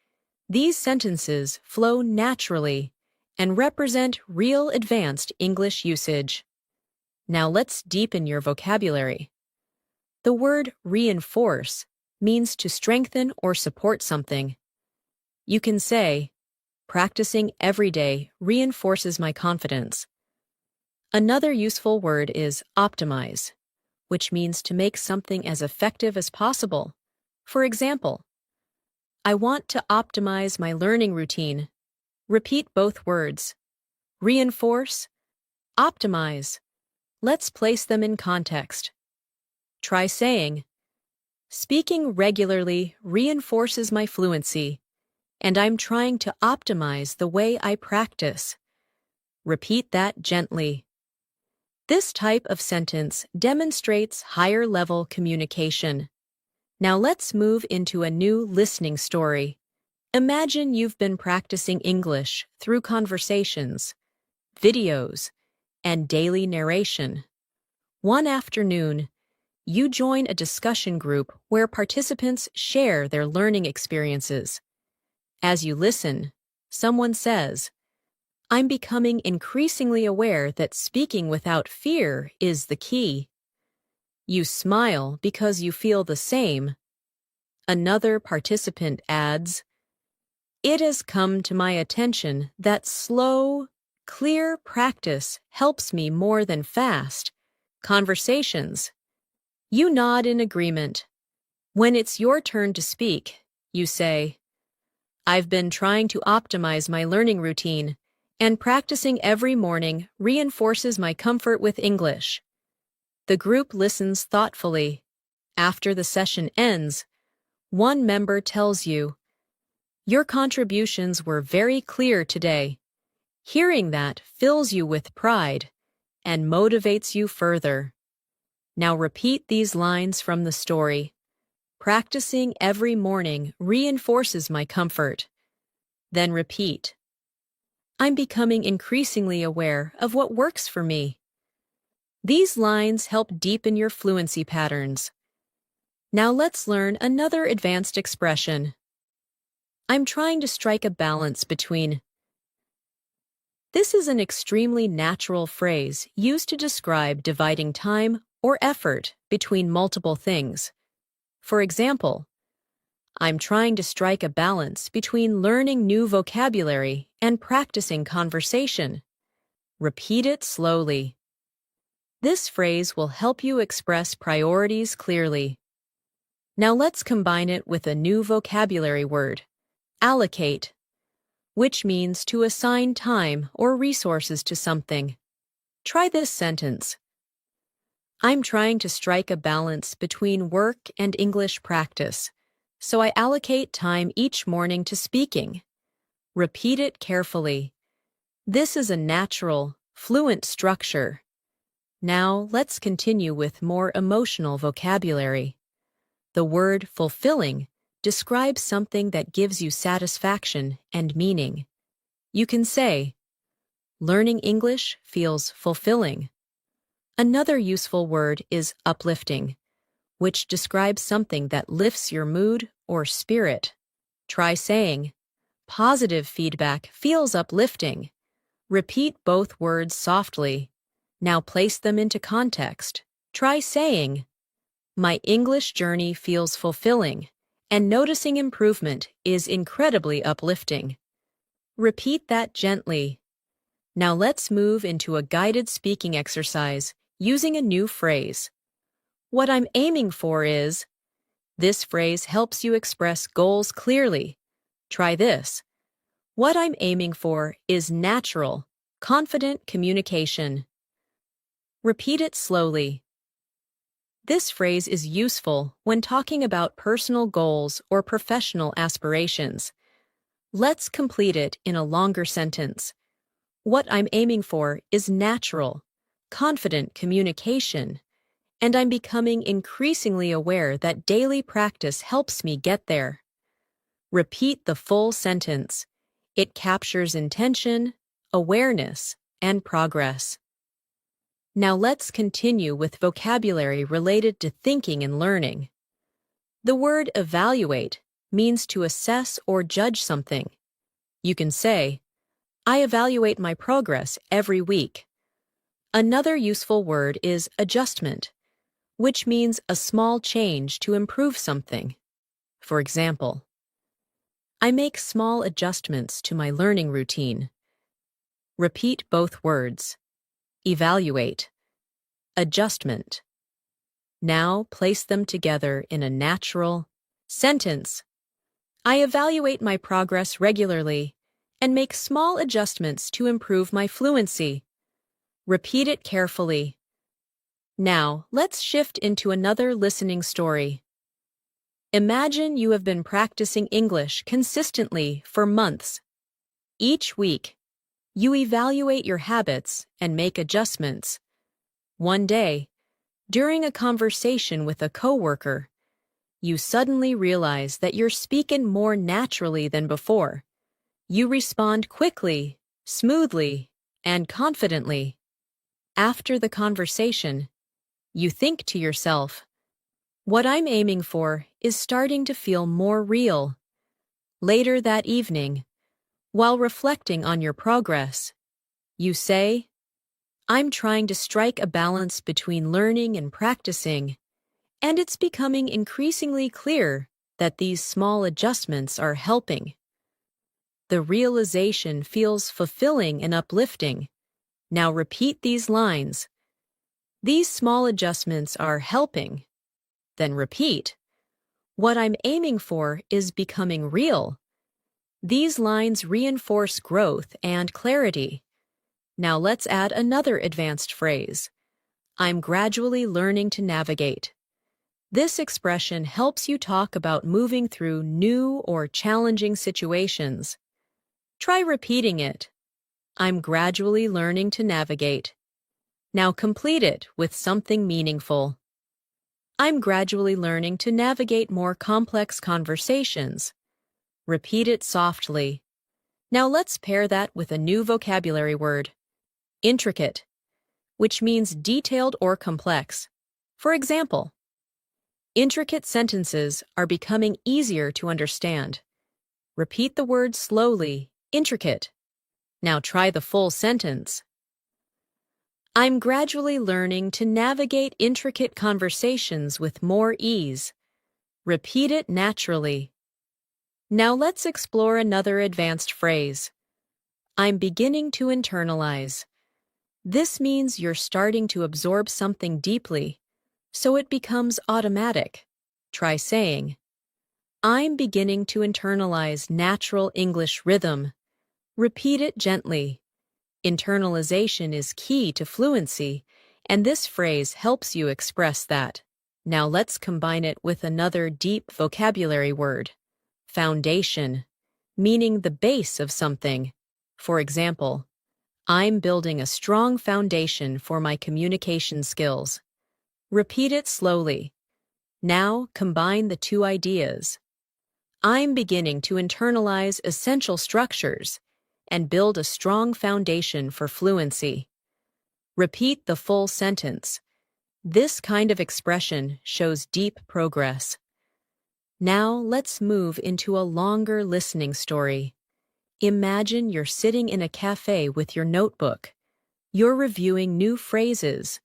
These sentences flow naturally and represent real advanced English usage. Now let's deepen your vocabulary. The word reinforce means to strengthen or support something. You can say, practicing every day reinforces my confidence. Another useful word is optimize, which means to make something as effective as possible. For example, I want to optimize my learning routine. Repeat both words. Reinforce, optimize. Let's place them in context. Try saying, speaking regularly reinforces my fluency, and I'm trying to optimize the way I practice. Repeat that gently. This type of sentence demonstrates higher-level communication. Now let's move into a new listening story. Imagine you've been practicing English through conversations, videos, and daily narration. One afternoon, you join a discussion group where participants share their learning experiences. As you listen, someone says, I'm becoming increasingly aware that speaking without fear is the key. You smile because you feel the same. Another participant adds, it has come to my attention that slow, clear practice helps me more than fast conversations. You nod in agreement. When it's your turn to speak, you say, I've been trying to optimize my learning routine, and practicing every morning reinforces my comfort with English. The group listens thoughtfully. After the session ends, One member tells you, "Your contributions were very clear today." Hearing that fills you with pride and motivates you further. Now repeat these lines from the story. "Practicing every morning reinforces my comfort." Then repeat, "I'm becoming increasingly aware of what works for me." These lines help deepen your fluency patterns. Now let's learn another advanced expression. I'm trying to strike a balance between. This is an extremely natural phrase used to describe dividing time or effort between multiple things. For example, I'm trying to strike a balance between learning new vocabulary and practicing conversation. Repeat it slowly. This phrase will help you express priorities clearly. Now let's combine it with a new vocabulary word, allocate, which means to assign time or resources to something. Try this sentence. I'm trying to strike a balance between work and English practice, so I allocate time each morning to speaking. Repeat it carefully. This is a natural, fluent structure. Now let's continue with more emotional vocabulary. The word fulfilling describes something that gives you satisfaction and meaning. You can say, "Learning English feels fulfilling." Another useful word is uplifting, which describes something that lifts your mood or spirit. Try saying, "Positive feedback feels uplifting." Repeat both words softly. Now place them into context. Try saying, "My English journey feels fulfilling, and noticing improvement is incredibly uplifting." Repeat that gently. Now let's move into a guided speaking exercise using a new phrase. What I'm aiming for is. This phrase helps you express goals clearly. Try this. What I'm aiming for is natural, confident communication. Repeat it slowly. This phrase is useful when talking about personal goals or professional aspirations. Let's complete it in a longer sentence. What I'm aiming for is natural, confident communication, and I'm becoming increasingly aware that daily practice helps me get there. Repeat the full sentence. It captures intention, awareness, and progress. Now let's continue with vocabulary related to thinking and learning. The word evaluate means to assess or judge something. You can say, "I evaluate my progress every week." Another useful word is adjustment, which means a small change to improve something. For example, I make small adjustments to my learning routine. Repeat both words. Evaluate. Adjustment. Now place them together in a natural sentence. I evaluate my progress regularly and make small adjustments to improve my fluency. Repeat it carefully. Now, let's shift into another listening story. Imagine you have been practicing English consistently for months. Each week, you evaluate your habits and make adjustments. One day, during a conversation with a coworker, you suddenly realize that you're speaking more naturally than before. You respond quickly, smoothly, and confidently. After the conversation, you think to yourself, "What I'm aiming for is starting to feel more real." Later that evening, while reflecting on your progress, you say, "I'm trying to strike a balance between learning and practicing, and it's becoming increasingly clear that these small adjustments are helping." The realization feels fulfilling and uplifting. Now repeat these lines. These small adjustments are helping. Then repeat. What I'm aiming for is becoming real. These lines reinforce growth and clarity. Now let's add another advanced phrase. I'm gradually learning to navigate. This expression helps you talk about moving through new or challenging situations. Try repeating it. I'm gradually learning to navigate. Now complete it with something meaningful. I'm gradually learning to navigate more complex conversations. Repeat it softly. Now let's pair that with a new vocabulary word. Intricate, which means detailed or complex. For example, intricate sentences are becoming easier to understand. Repeat the word slowly, intricate. Now try the full sentence. I'm gradually learning to navigate intricate conversations with more ease. Repeat it naturally. Now let's explore another advanced phrase. I'm beginning to internalize. This means you're starting to absorb something deeply, so it becomes automatic. Try saying, I'm beginning to internalize natural English rhythm. Repeat it gently. Internalization is key to fluency, and this phrase helps you express that. Now let's combine it with another deep vocabulary word. Foundation, meaning the base of something. For example, I'm building a strong foundation for my communication skills. Repeat it slowly. Now combine the two ideas. I'm beginning to internalize essential structures and build a strong foundation for fluency. Repeat the full sentence. This kind of expression shows deep progress. Now let's move into a longer listening story. Imagine you're sitting in a cafe with your notebook. You're reviewing new phrases,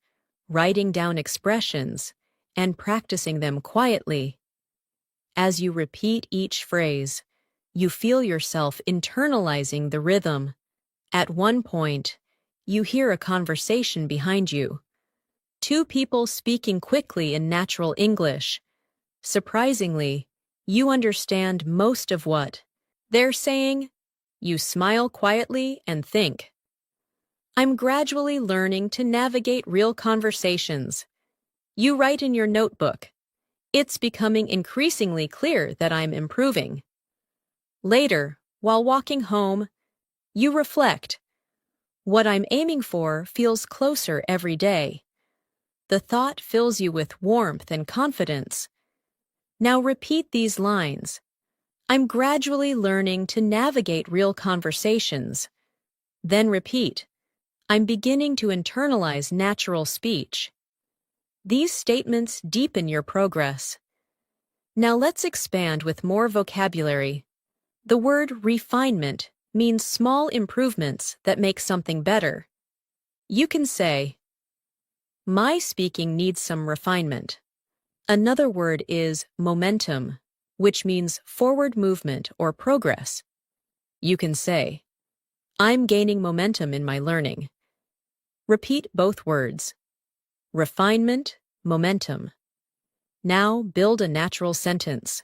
writing down expressions, and practicing them quietly. As you repeat each phrase, you feel yourself internalizing the rhythm. At one point, you hear a conversation behind you. Two people speaking quickly in natural English. Surprisingly, you understand most of what they're saying. You smile quietly and think, I'm gradually learning to navigate real conversations. You write in your notebook, it's becoming increasingly clear that I'm improving. Later, while walking home, you reflect, what I'm aiming for feels closer every day. The thought fills you with warmth and confidence. Now repeat these lines. I'm gradually learning to navigate real conversations. Then repeat, I'm beginning to internalize natural speech. These statements deepen your progress. Now let's expand with more vocabulary. The word refinement means small improvements that make something better. You can say, my speaking needs some refinement. Another word is momentum, which means forward movement or progress. You can say, I'm gaining momentum in my learning. Repeat both words. Refinement, momentum. Now build a natural sentence.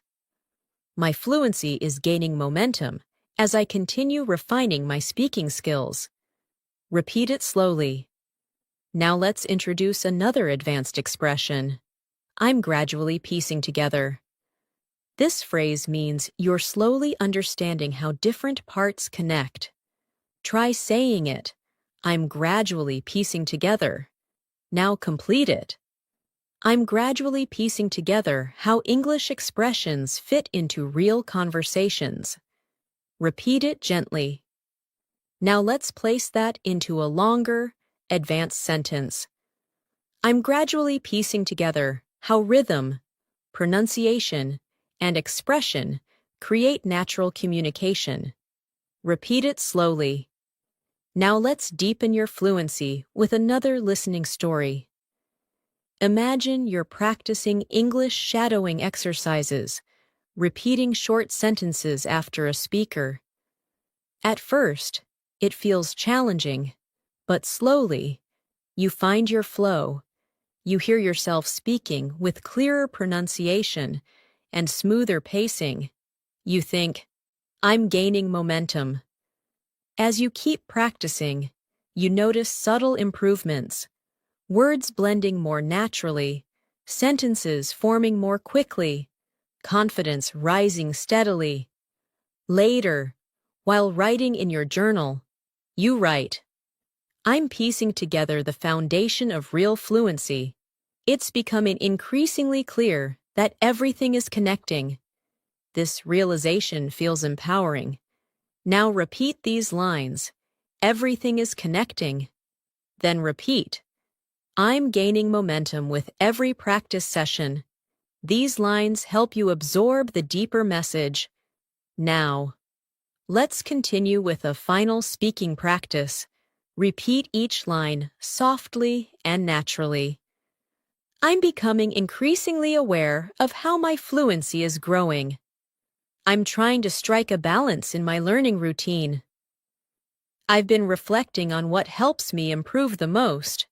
My fluency is gaining momentum as I continue refining my speaking skills. Repeat it slowly. Now let's introduce another advanced expression. I'm gradually piecing together. This phrase means you're slowly understanding how different parts connect. Try saying it. I'm gradually piecing together. Now complete it. I'm gradually piecing together how English expressions fit into real conversations. Repeat it gently. Now let's place that into a longer, advanced sentence. I'm gradually piecing together how rhythm, pronunciation, and expression create natural communication. Repeat it slowly. Now let's deepen your fluency with another listening story. Imagine you're practicing English shadowing exercises, repeating short sentences after a speaker. At first, it feels challenging, but slowly, you find your flow. You hear yourself speaking with clearer pronunciation and smoother pacing. You think, I'm gaining momentum. As you keep practicing, you notice subtle improvements, words blending more naturally, sentences forming more quickly, confidence rising steadily. Later, while writing in your journal, you write, "I'm piecing together the foundation of real fluency. It's becoming increasingly clear that everything is connecting. This realization feels empowering. Now repeat these lines. Everything is connecting." Then repeat, "I'm gaining momentum with every practice session." These lines help you absorb the deeper message. Now, let's continue with a final speaking practice. Repeat each line softly and naturally. "I'm becoming increasingly aware of how my fluency is growing. I'm trying to strike a balance in my learning routine. I've been reflecting on what helps me improve the most.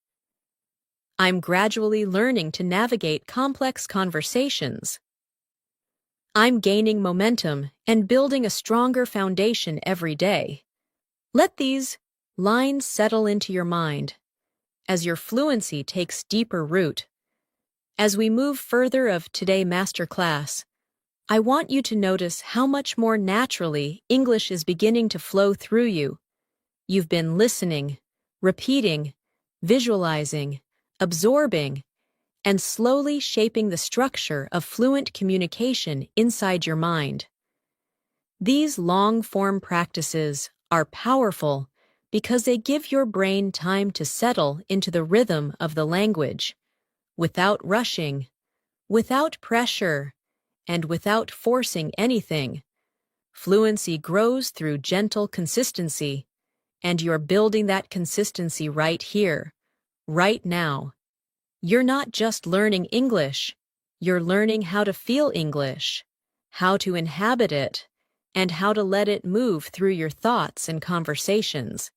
I'm gradually learning to navigate complex conversations. I'm gaining momentum and building a stronger foundation every day." Let these lines settle into your mind as your fluency takes deeper root. As we move further of today's masterclass, I want you to notice how much more naturally English is beginning to flow through you. You've been listening, repeating, visualizing, absorbing, and slowly shaping the structure of fluent communication inside your mind. These long-form practices are powerful because they give your brain time to settle into the rhythm of the language, without rushing, without pressure, and without forcing anything. Fluency grows through gentle consistency, and you're building that consistency right here, right now. You're not just learning English, you're learning how to feel English, how to inhabit it, and how to let it move through your thoughts and conversations.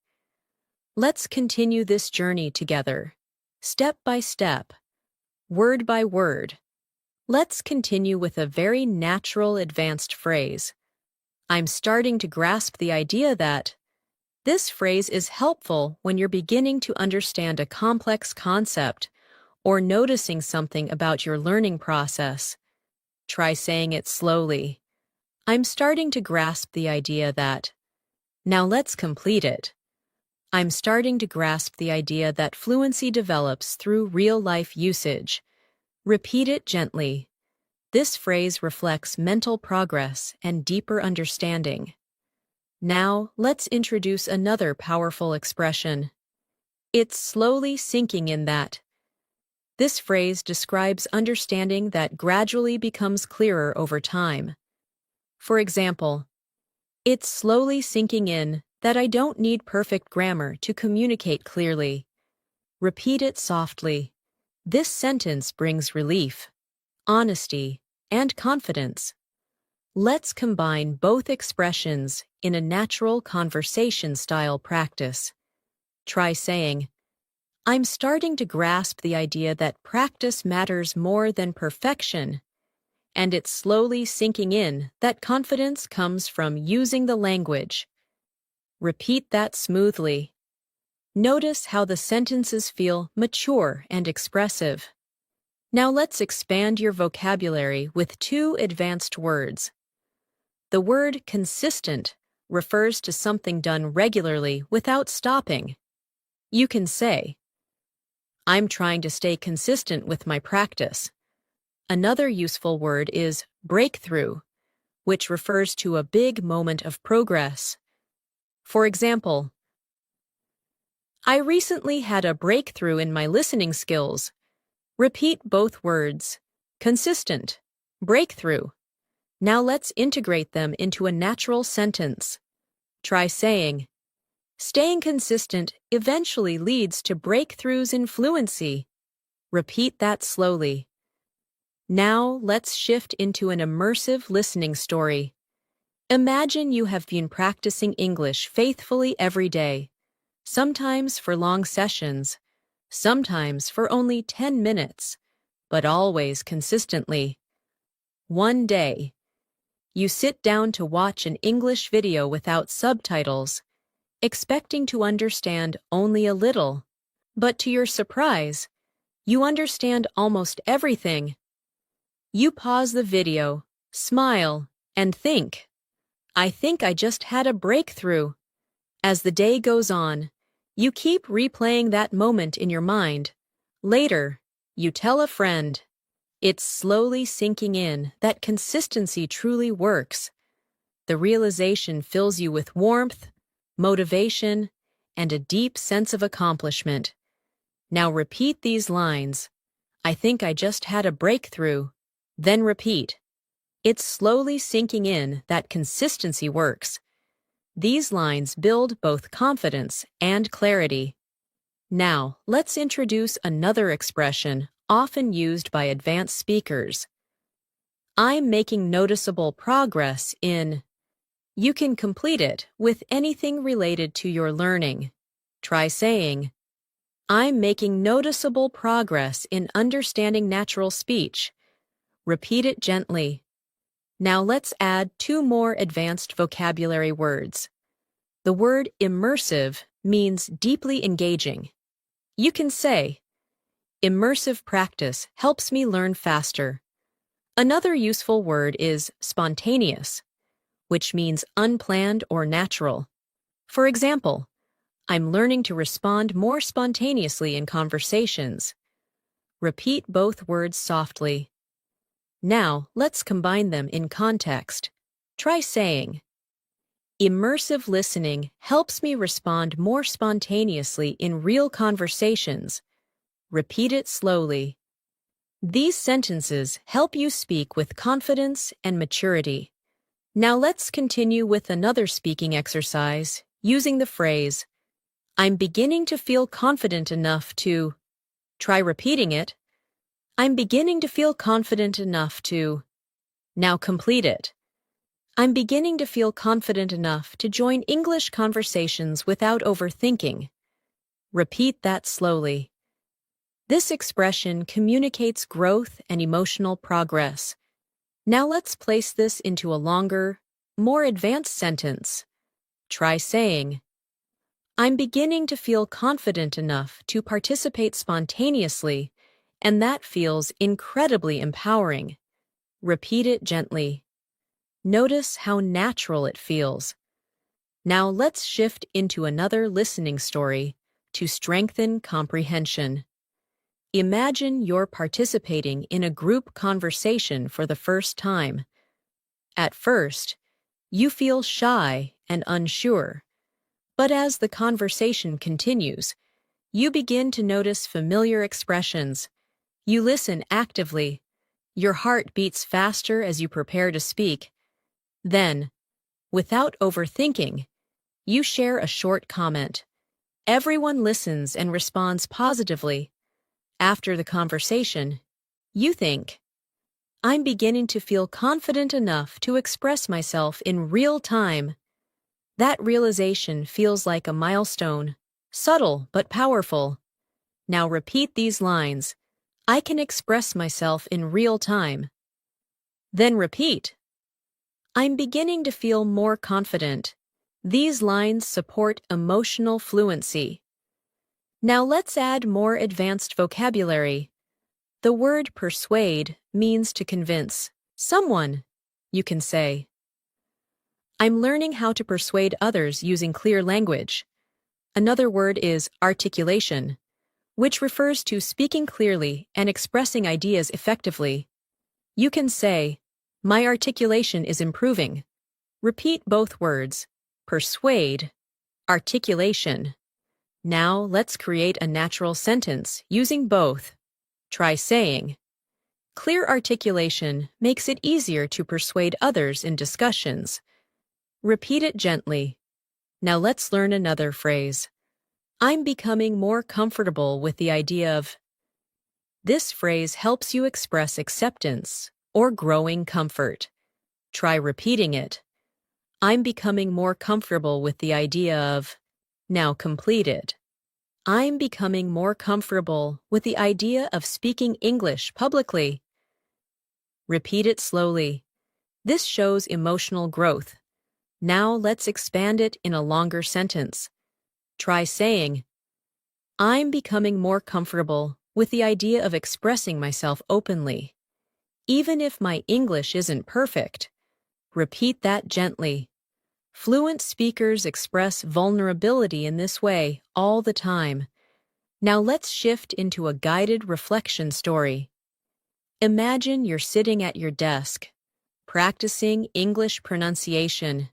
Let's continue this journey together, step by step, word by word. Let's continue with a very natural advanced phrase. I'm starting to grasp the idea that this phrase is helpful when you're beginning to understand a complex concept or noticing something about your learning process. Try saying it slowly. I'm starting to grasp the idea that. Now let's complete it. I'm starting to grasp the idea that fluency develops through real-life usage. Repeat it gently. This phrase reflects mental progress and deeper understanding. Now, let's introduce another powerful expression. It's slowly sinking in that. This phrase describes understanding that gradually becomes clearer over time. For example, it's slowly sinking in that I don't need perfect grammar to communicate clearly. Repeat it softly. This sentence brings relief, honesty, and confidence. Let's combine both expressions in a natural conversation-style practice. Try saying, I'm starting to grasp the idea that practice matters more than perfection, and it's slowly sinking in that confidence comes from using the language. Repeat that smoothly. Notice how the sentences feel mature and expressive. Now let's expand your vocabulary with two advanced words. The word consistent refers to something done regularly without stopping. You can say, I'm trying to stay consistent with my practice. Another useful word is breakthrough, which refers to a big moment of progress. For example, I recently had a breakthrough in my listening skills. Repeat both words, consistent, breakthrough. Now let's integrate them into a natural sentence. Try saying, staying consistent eventually leads to breakthroughs in fluency. Repeat that slowly. Now let's shift into an immersive listening story. Imagine you have been practicing English faithfully every day, sometimes for long sessions, sometimes for only 10 minutes, but always consistently. One day, you sit down to watch an English video without subtitles, expecting to understand only a little. But to your surprise, You understand almost everything. You pause the video, smile, and think, I think I just had a breakthrough. As the day goes on, you keep replaying that moment in your mind. Later, you tell a friend. It's slowly sinking in that consistency truly works. The realization fills you with warmth, motivation, and a deep sense of accomplishment. Now repeat these lines. I think I just had a breakthrough. Then repeat. It's slowly sinking in that consistency works. These lines build both confidence and clarity. Now, let's introduce another expression often used by advanced speakers. I'm making noticeable progress in. You can complete it with anything related to your learning. Try saying, I'm making noticeable progress in understanding natural speech. Repeat it gently. Now let's add 2 more advanced vocabulary words. The word immersive means deeply engaging. You can say, immersive practice helps me learn faster. Another useful word is spontaneous, which means unplanned or natural. For example, I'm learning to respond more spontaneously in conversations. Repeat both words softly. Now, let's combine them in context. Try saying, immersive listening helps me respond more spontaneously in real conversations. Repeat it slowly. These sentences help you speak with confidence and maturity. Now let's continue with another speaking exercise using the phrase, I'm beginning to feel confident enough to. Try repeating it. I'm beginning to feel confident enough to. Now complete it. I'm beginning to feel confident enough to join English conversations without overthinking. Repeat that slowly. This expression communicates growth and emotional progress. Now let's place this into a longer, more advanced sentence. Try saying, I'm beginning to feel confident enough to participate spontaneously, and that feels incredibly empowering. Repeat it gently. Notice how natural it feels. Now let's shift into another listening story to strengthen comprehension. Imagine you're participating in a group conversation for the first time. At first, you feel shy and unsure. But as the conversation continues, you begin to notice familiar expressions. You listen actively. Your heart beats faster as you prepare to speak. Then, without overthinking, you share a short comment. Everyone listens and responds positively. After the conversation, you think, I'm beginning to feel confident enough to express myself in real time. That realization feels like a milestone, subtle but powerful. Now repeat these lines. I can express myself in real time. Then repeat. I'm beginning to feel more confident. These lines support emotional fluency. Now let's add more advanced vocabulary. The word persuade means to convince someone. You can say, I'm learning how to persuade others using clear language. Another word is articulation, which refers to speaking clearly and expressing ideas effectively. You can say, my articulation is improving. Repeat both words, persuade, articulation. Now let's create a natural sentence using both. Try saying, clear articulation makes it easier to persuade others in discussions. Repeat it gently. Now let's learn another phrase. I'm becoming more comfortable with the idea of. This phrase helps you express acceptance or growing comfort. Try repeating it. I'm becoming more comfortable with the idea of. Now complete it. I'm becoming more comfortable with the idea of speaking English publicly. Repeat it slowly. This shows emotional growth. Now let's expand it in a longer sentence. Try saying, I'm becoming more comfortable with the idea of expressing myself openly. Even if my English isn't perfect, repeat that gently. Fluent speakers express vulnerability in this way all the time. Now let's shift into a guided reflection story. Imagine you're sitting at your desk, practicing English pronunciation.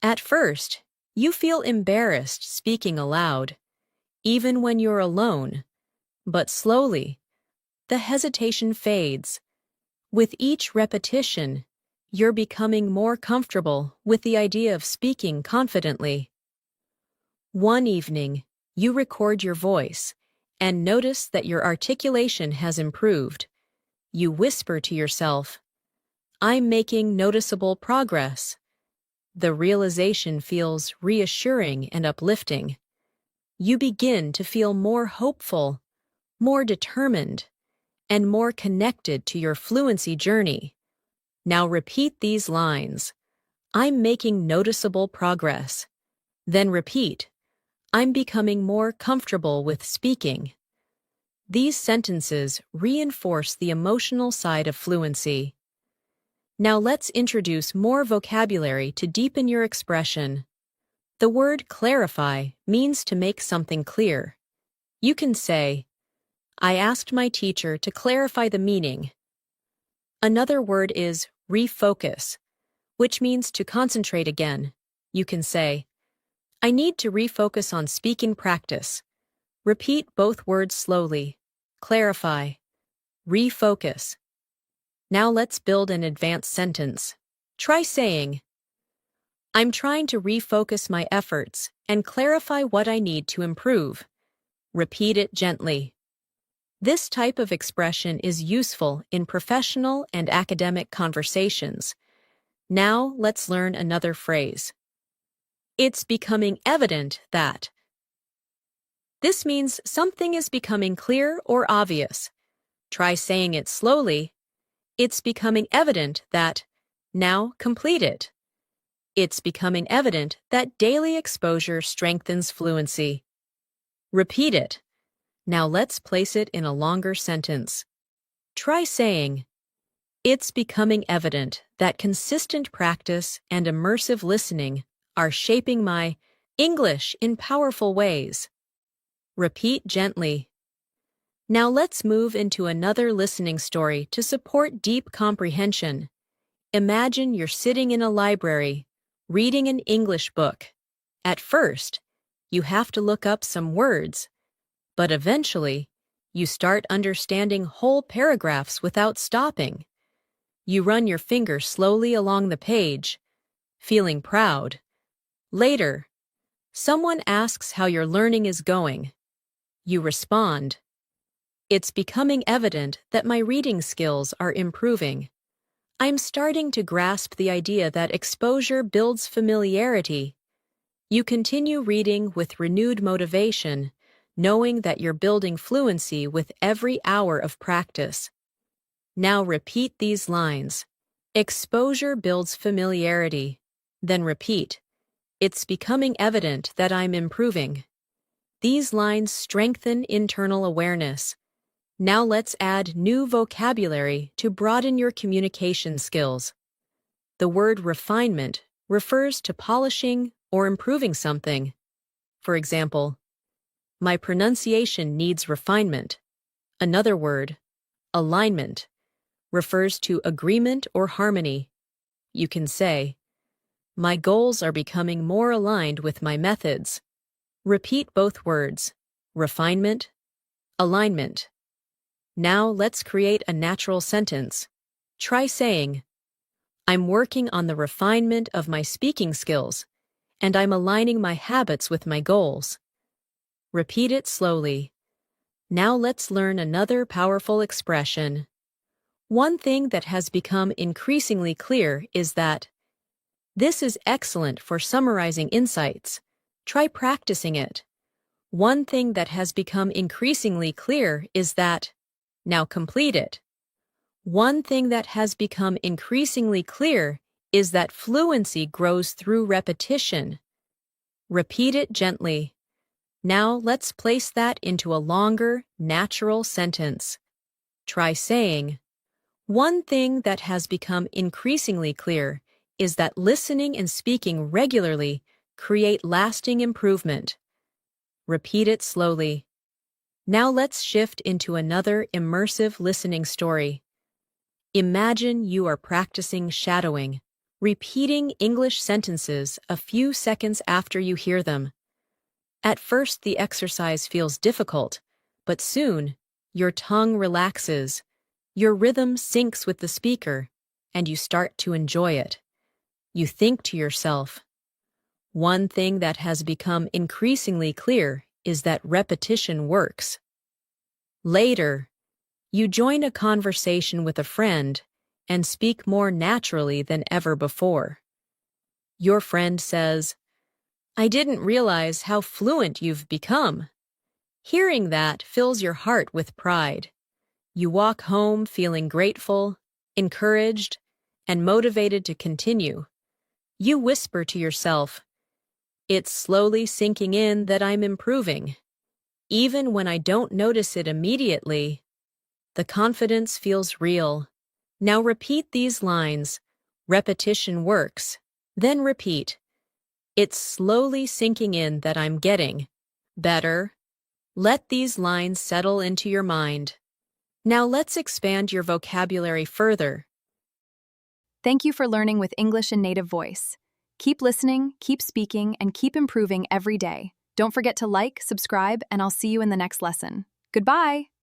At first, you feel embarrassed speaking aloud, even when you're alone. But slowly, the hesitation fades. With each repetition, you're becoming more comfortable with the idea of speaking confidently. One evening, you record your voice and notice that your articulation has improved. You whisper to yourself, "I'm making noticeable progress." The realization feels reassuring and uplifting. You begin to feel more hopeful, more determined, and more connected to your fluency journey. Now repeat these lines. I'm making noticeable progress. Then repeat, I'm becoming more comfortable with speaking. These sentences reinforce the emotional side of fluency. Now let's introduce more vocabulary to deepen your expression. The word clarify means to make something clear. You can say, I asked my teacher to clarify the meaning. Another word is refocus, which means to concentrate again. You can say, I need to refocus on speaking practice. Repeat both words slowly. Clarify. Refocus. Now let's build an advanced sentence. Try saying, I'm trying to refocus my efforts and clarify what I need to improve. Repeat it gently. This type of expression is useful in professional and academic conversations. Now let's learn another phrase. It's becoming evident that. This means something is becoming clear or obvious. Try saying it slowly. It's becoming evident that. Now complete it. It's becoming evident that daily exposure strengthens fluency. Repeat it. Now let's place it in a longer sentence. Try saying, it's becoming evident that consistent practice and immersive listening are shaping my English in powerful ways. Repeat gently. Now let's move into another listening story to support deep comprehension. Imagine you're sitting in a library, reading an English book. At first, you have to look up some words, but eventually, you start understanding whole paragraphs without stopping. You run your finger slowly along the page, feeling proud. Later, someone asks how your learning is going. You respond, it's becoming evident that my reading skills are improving. I'm starting to grasp the idea that exposure builds familiarity. You continue reading with renewed motivation, knowing that you're building fluency with every hour of practice. Now repeat these lines. Exposure builds familiarity. Then repeat. It's becoming evident that I'm improving. These lines strengthen internal awareness. Now let's add new vocabulary to broaden your communication skills. The word refinement refers to polishing or improving something. For example, my pronunciation needs refinement. Another word, alignment, refers to agreement or harmony. You can say, my goals are becoming more aligned with my methods. Repeat both words, refinement, alignment. Now let's create a natural sentence. Try saying, I'm working on the refinement of my speaking skills, and I'm aligning my habits with my goals. Repeat it slowly. Now let's learn another powerful expression. One thing that has become increasingly clear is that this is excellent for summarizing insights. Try practicing it. One thing that has become increasingly clear is that. Now complete it. One thing that has become increasingly clear is that fluency grows through repetition. Repeat it gently. Now let's place that into a longer, natural sentence. Try saying, "One thing that has become increasingly clear is that listening and speaking regularly create lasting improvement." Repeat it slowly. Now let's shift into another immersive listening story. Imagine you are practicing shadowing, repeating English sentences a few seconds after you hear them. At first, the exercise feels difficult, but soon, your tongue relaxes, your rhythm syncs with the speaker, and you start to enjoy it. You think to yourself, "One thing that has become increasingly clear is that repetition works." Later, you join a conversation with a friend and speak more naturally than ever before. Your friend says, "I didn't realize how fluent you've become." Hearing that fills your heart with pride. You walk home feeling grateful, encouraged, and motivated to continue. You whisper to yourself, "It's slowly sinking in that I'm improving." Even when I don't notice it immediately, the confidence feels real. Now repeat these lines. Repetition works. Then repeat, "It's slowly sinking in that I'm getting better." Let these lines settle into your mind. Now let's expand your vocabulary further. Thank you for learning with English in Native Voice. Keep listening, keep speaking, and keep improving every day. Don't forget to like, subscribe, and I'll see you in the next lesson. Goodbye!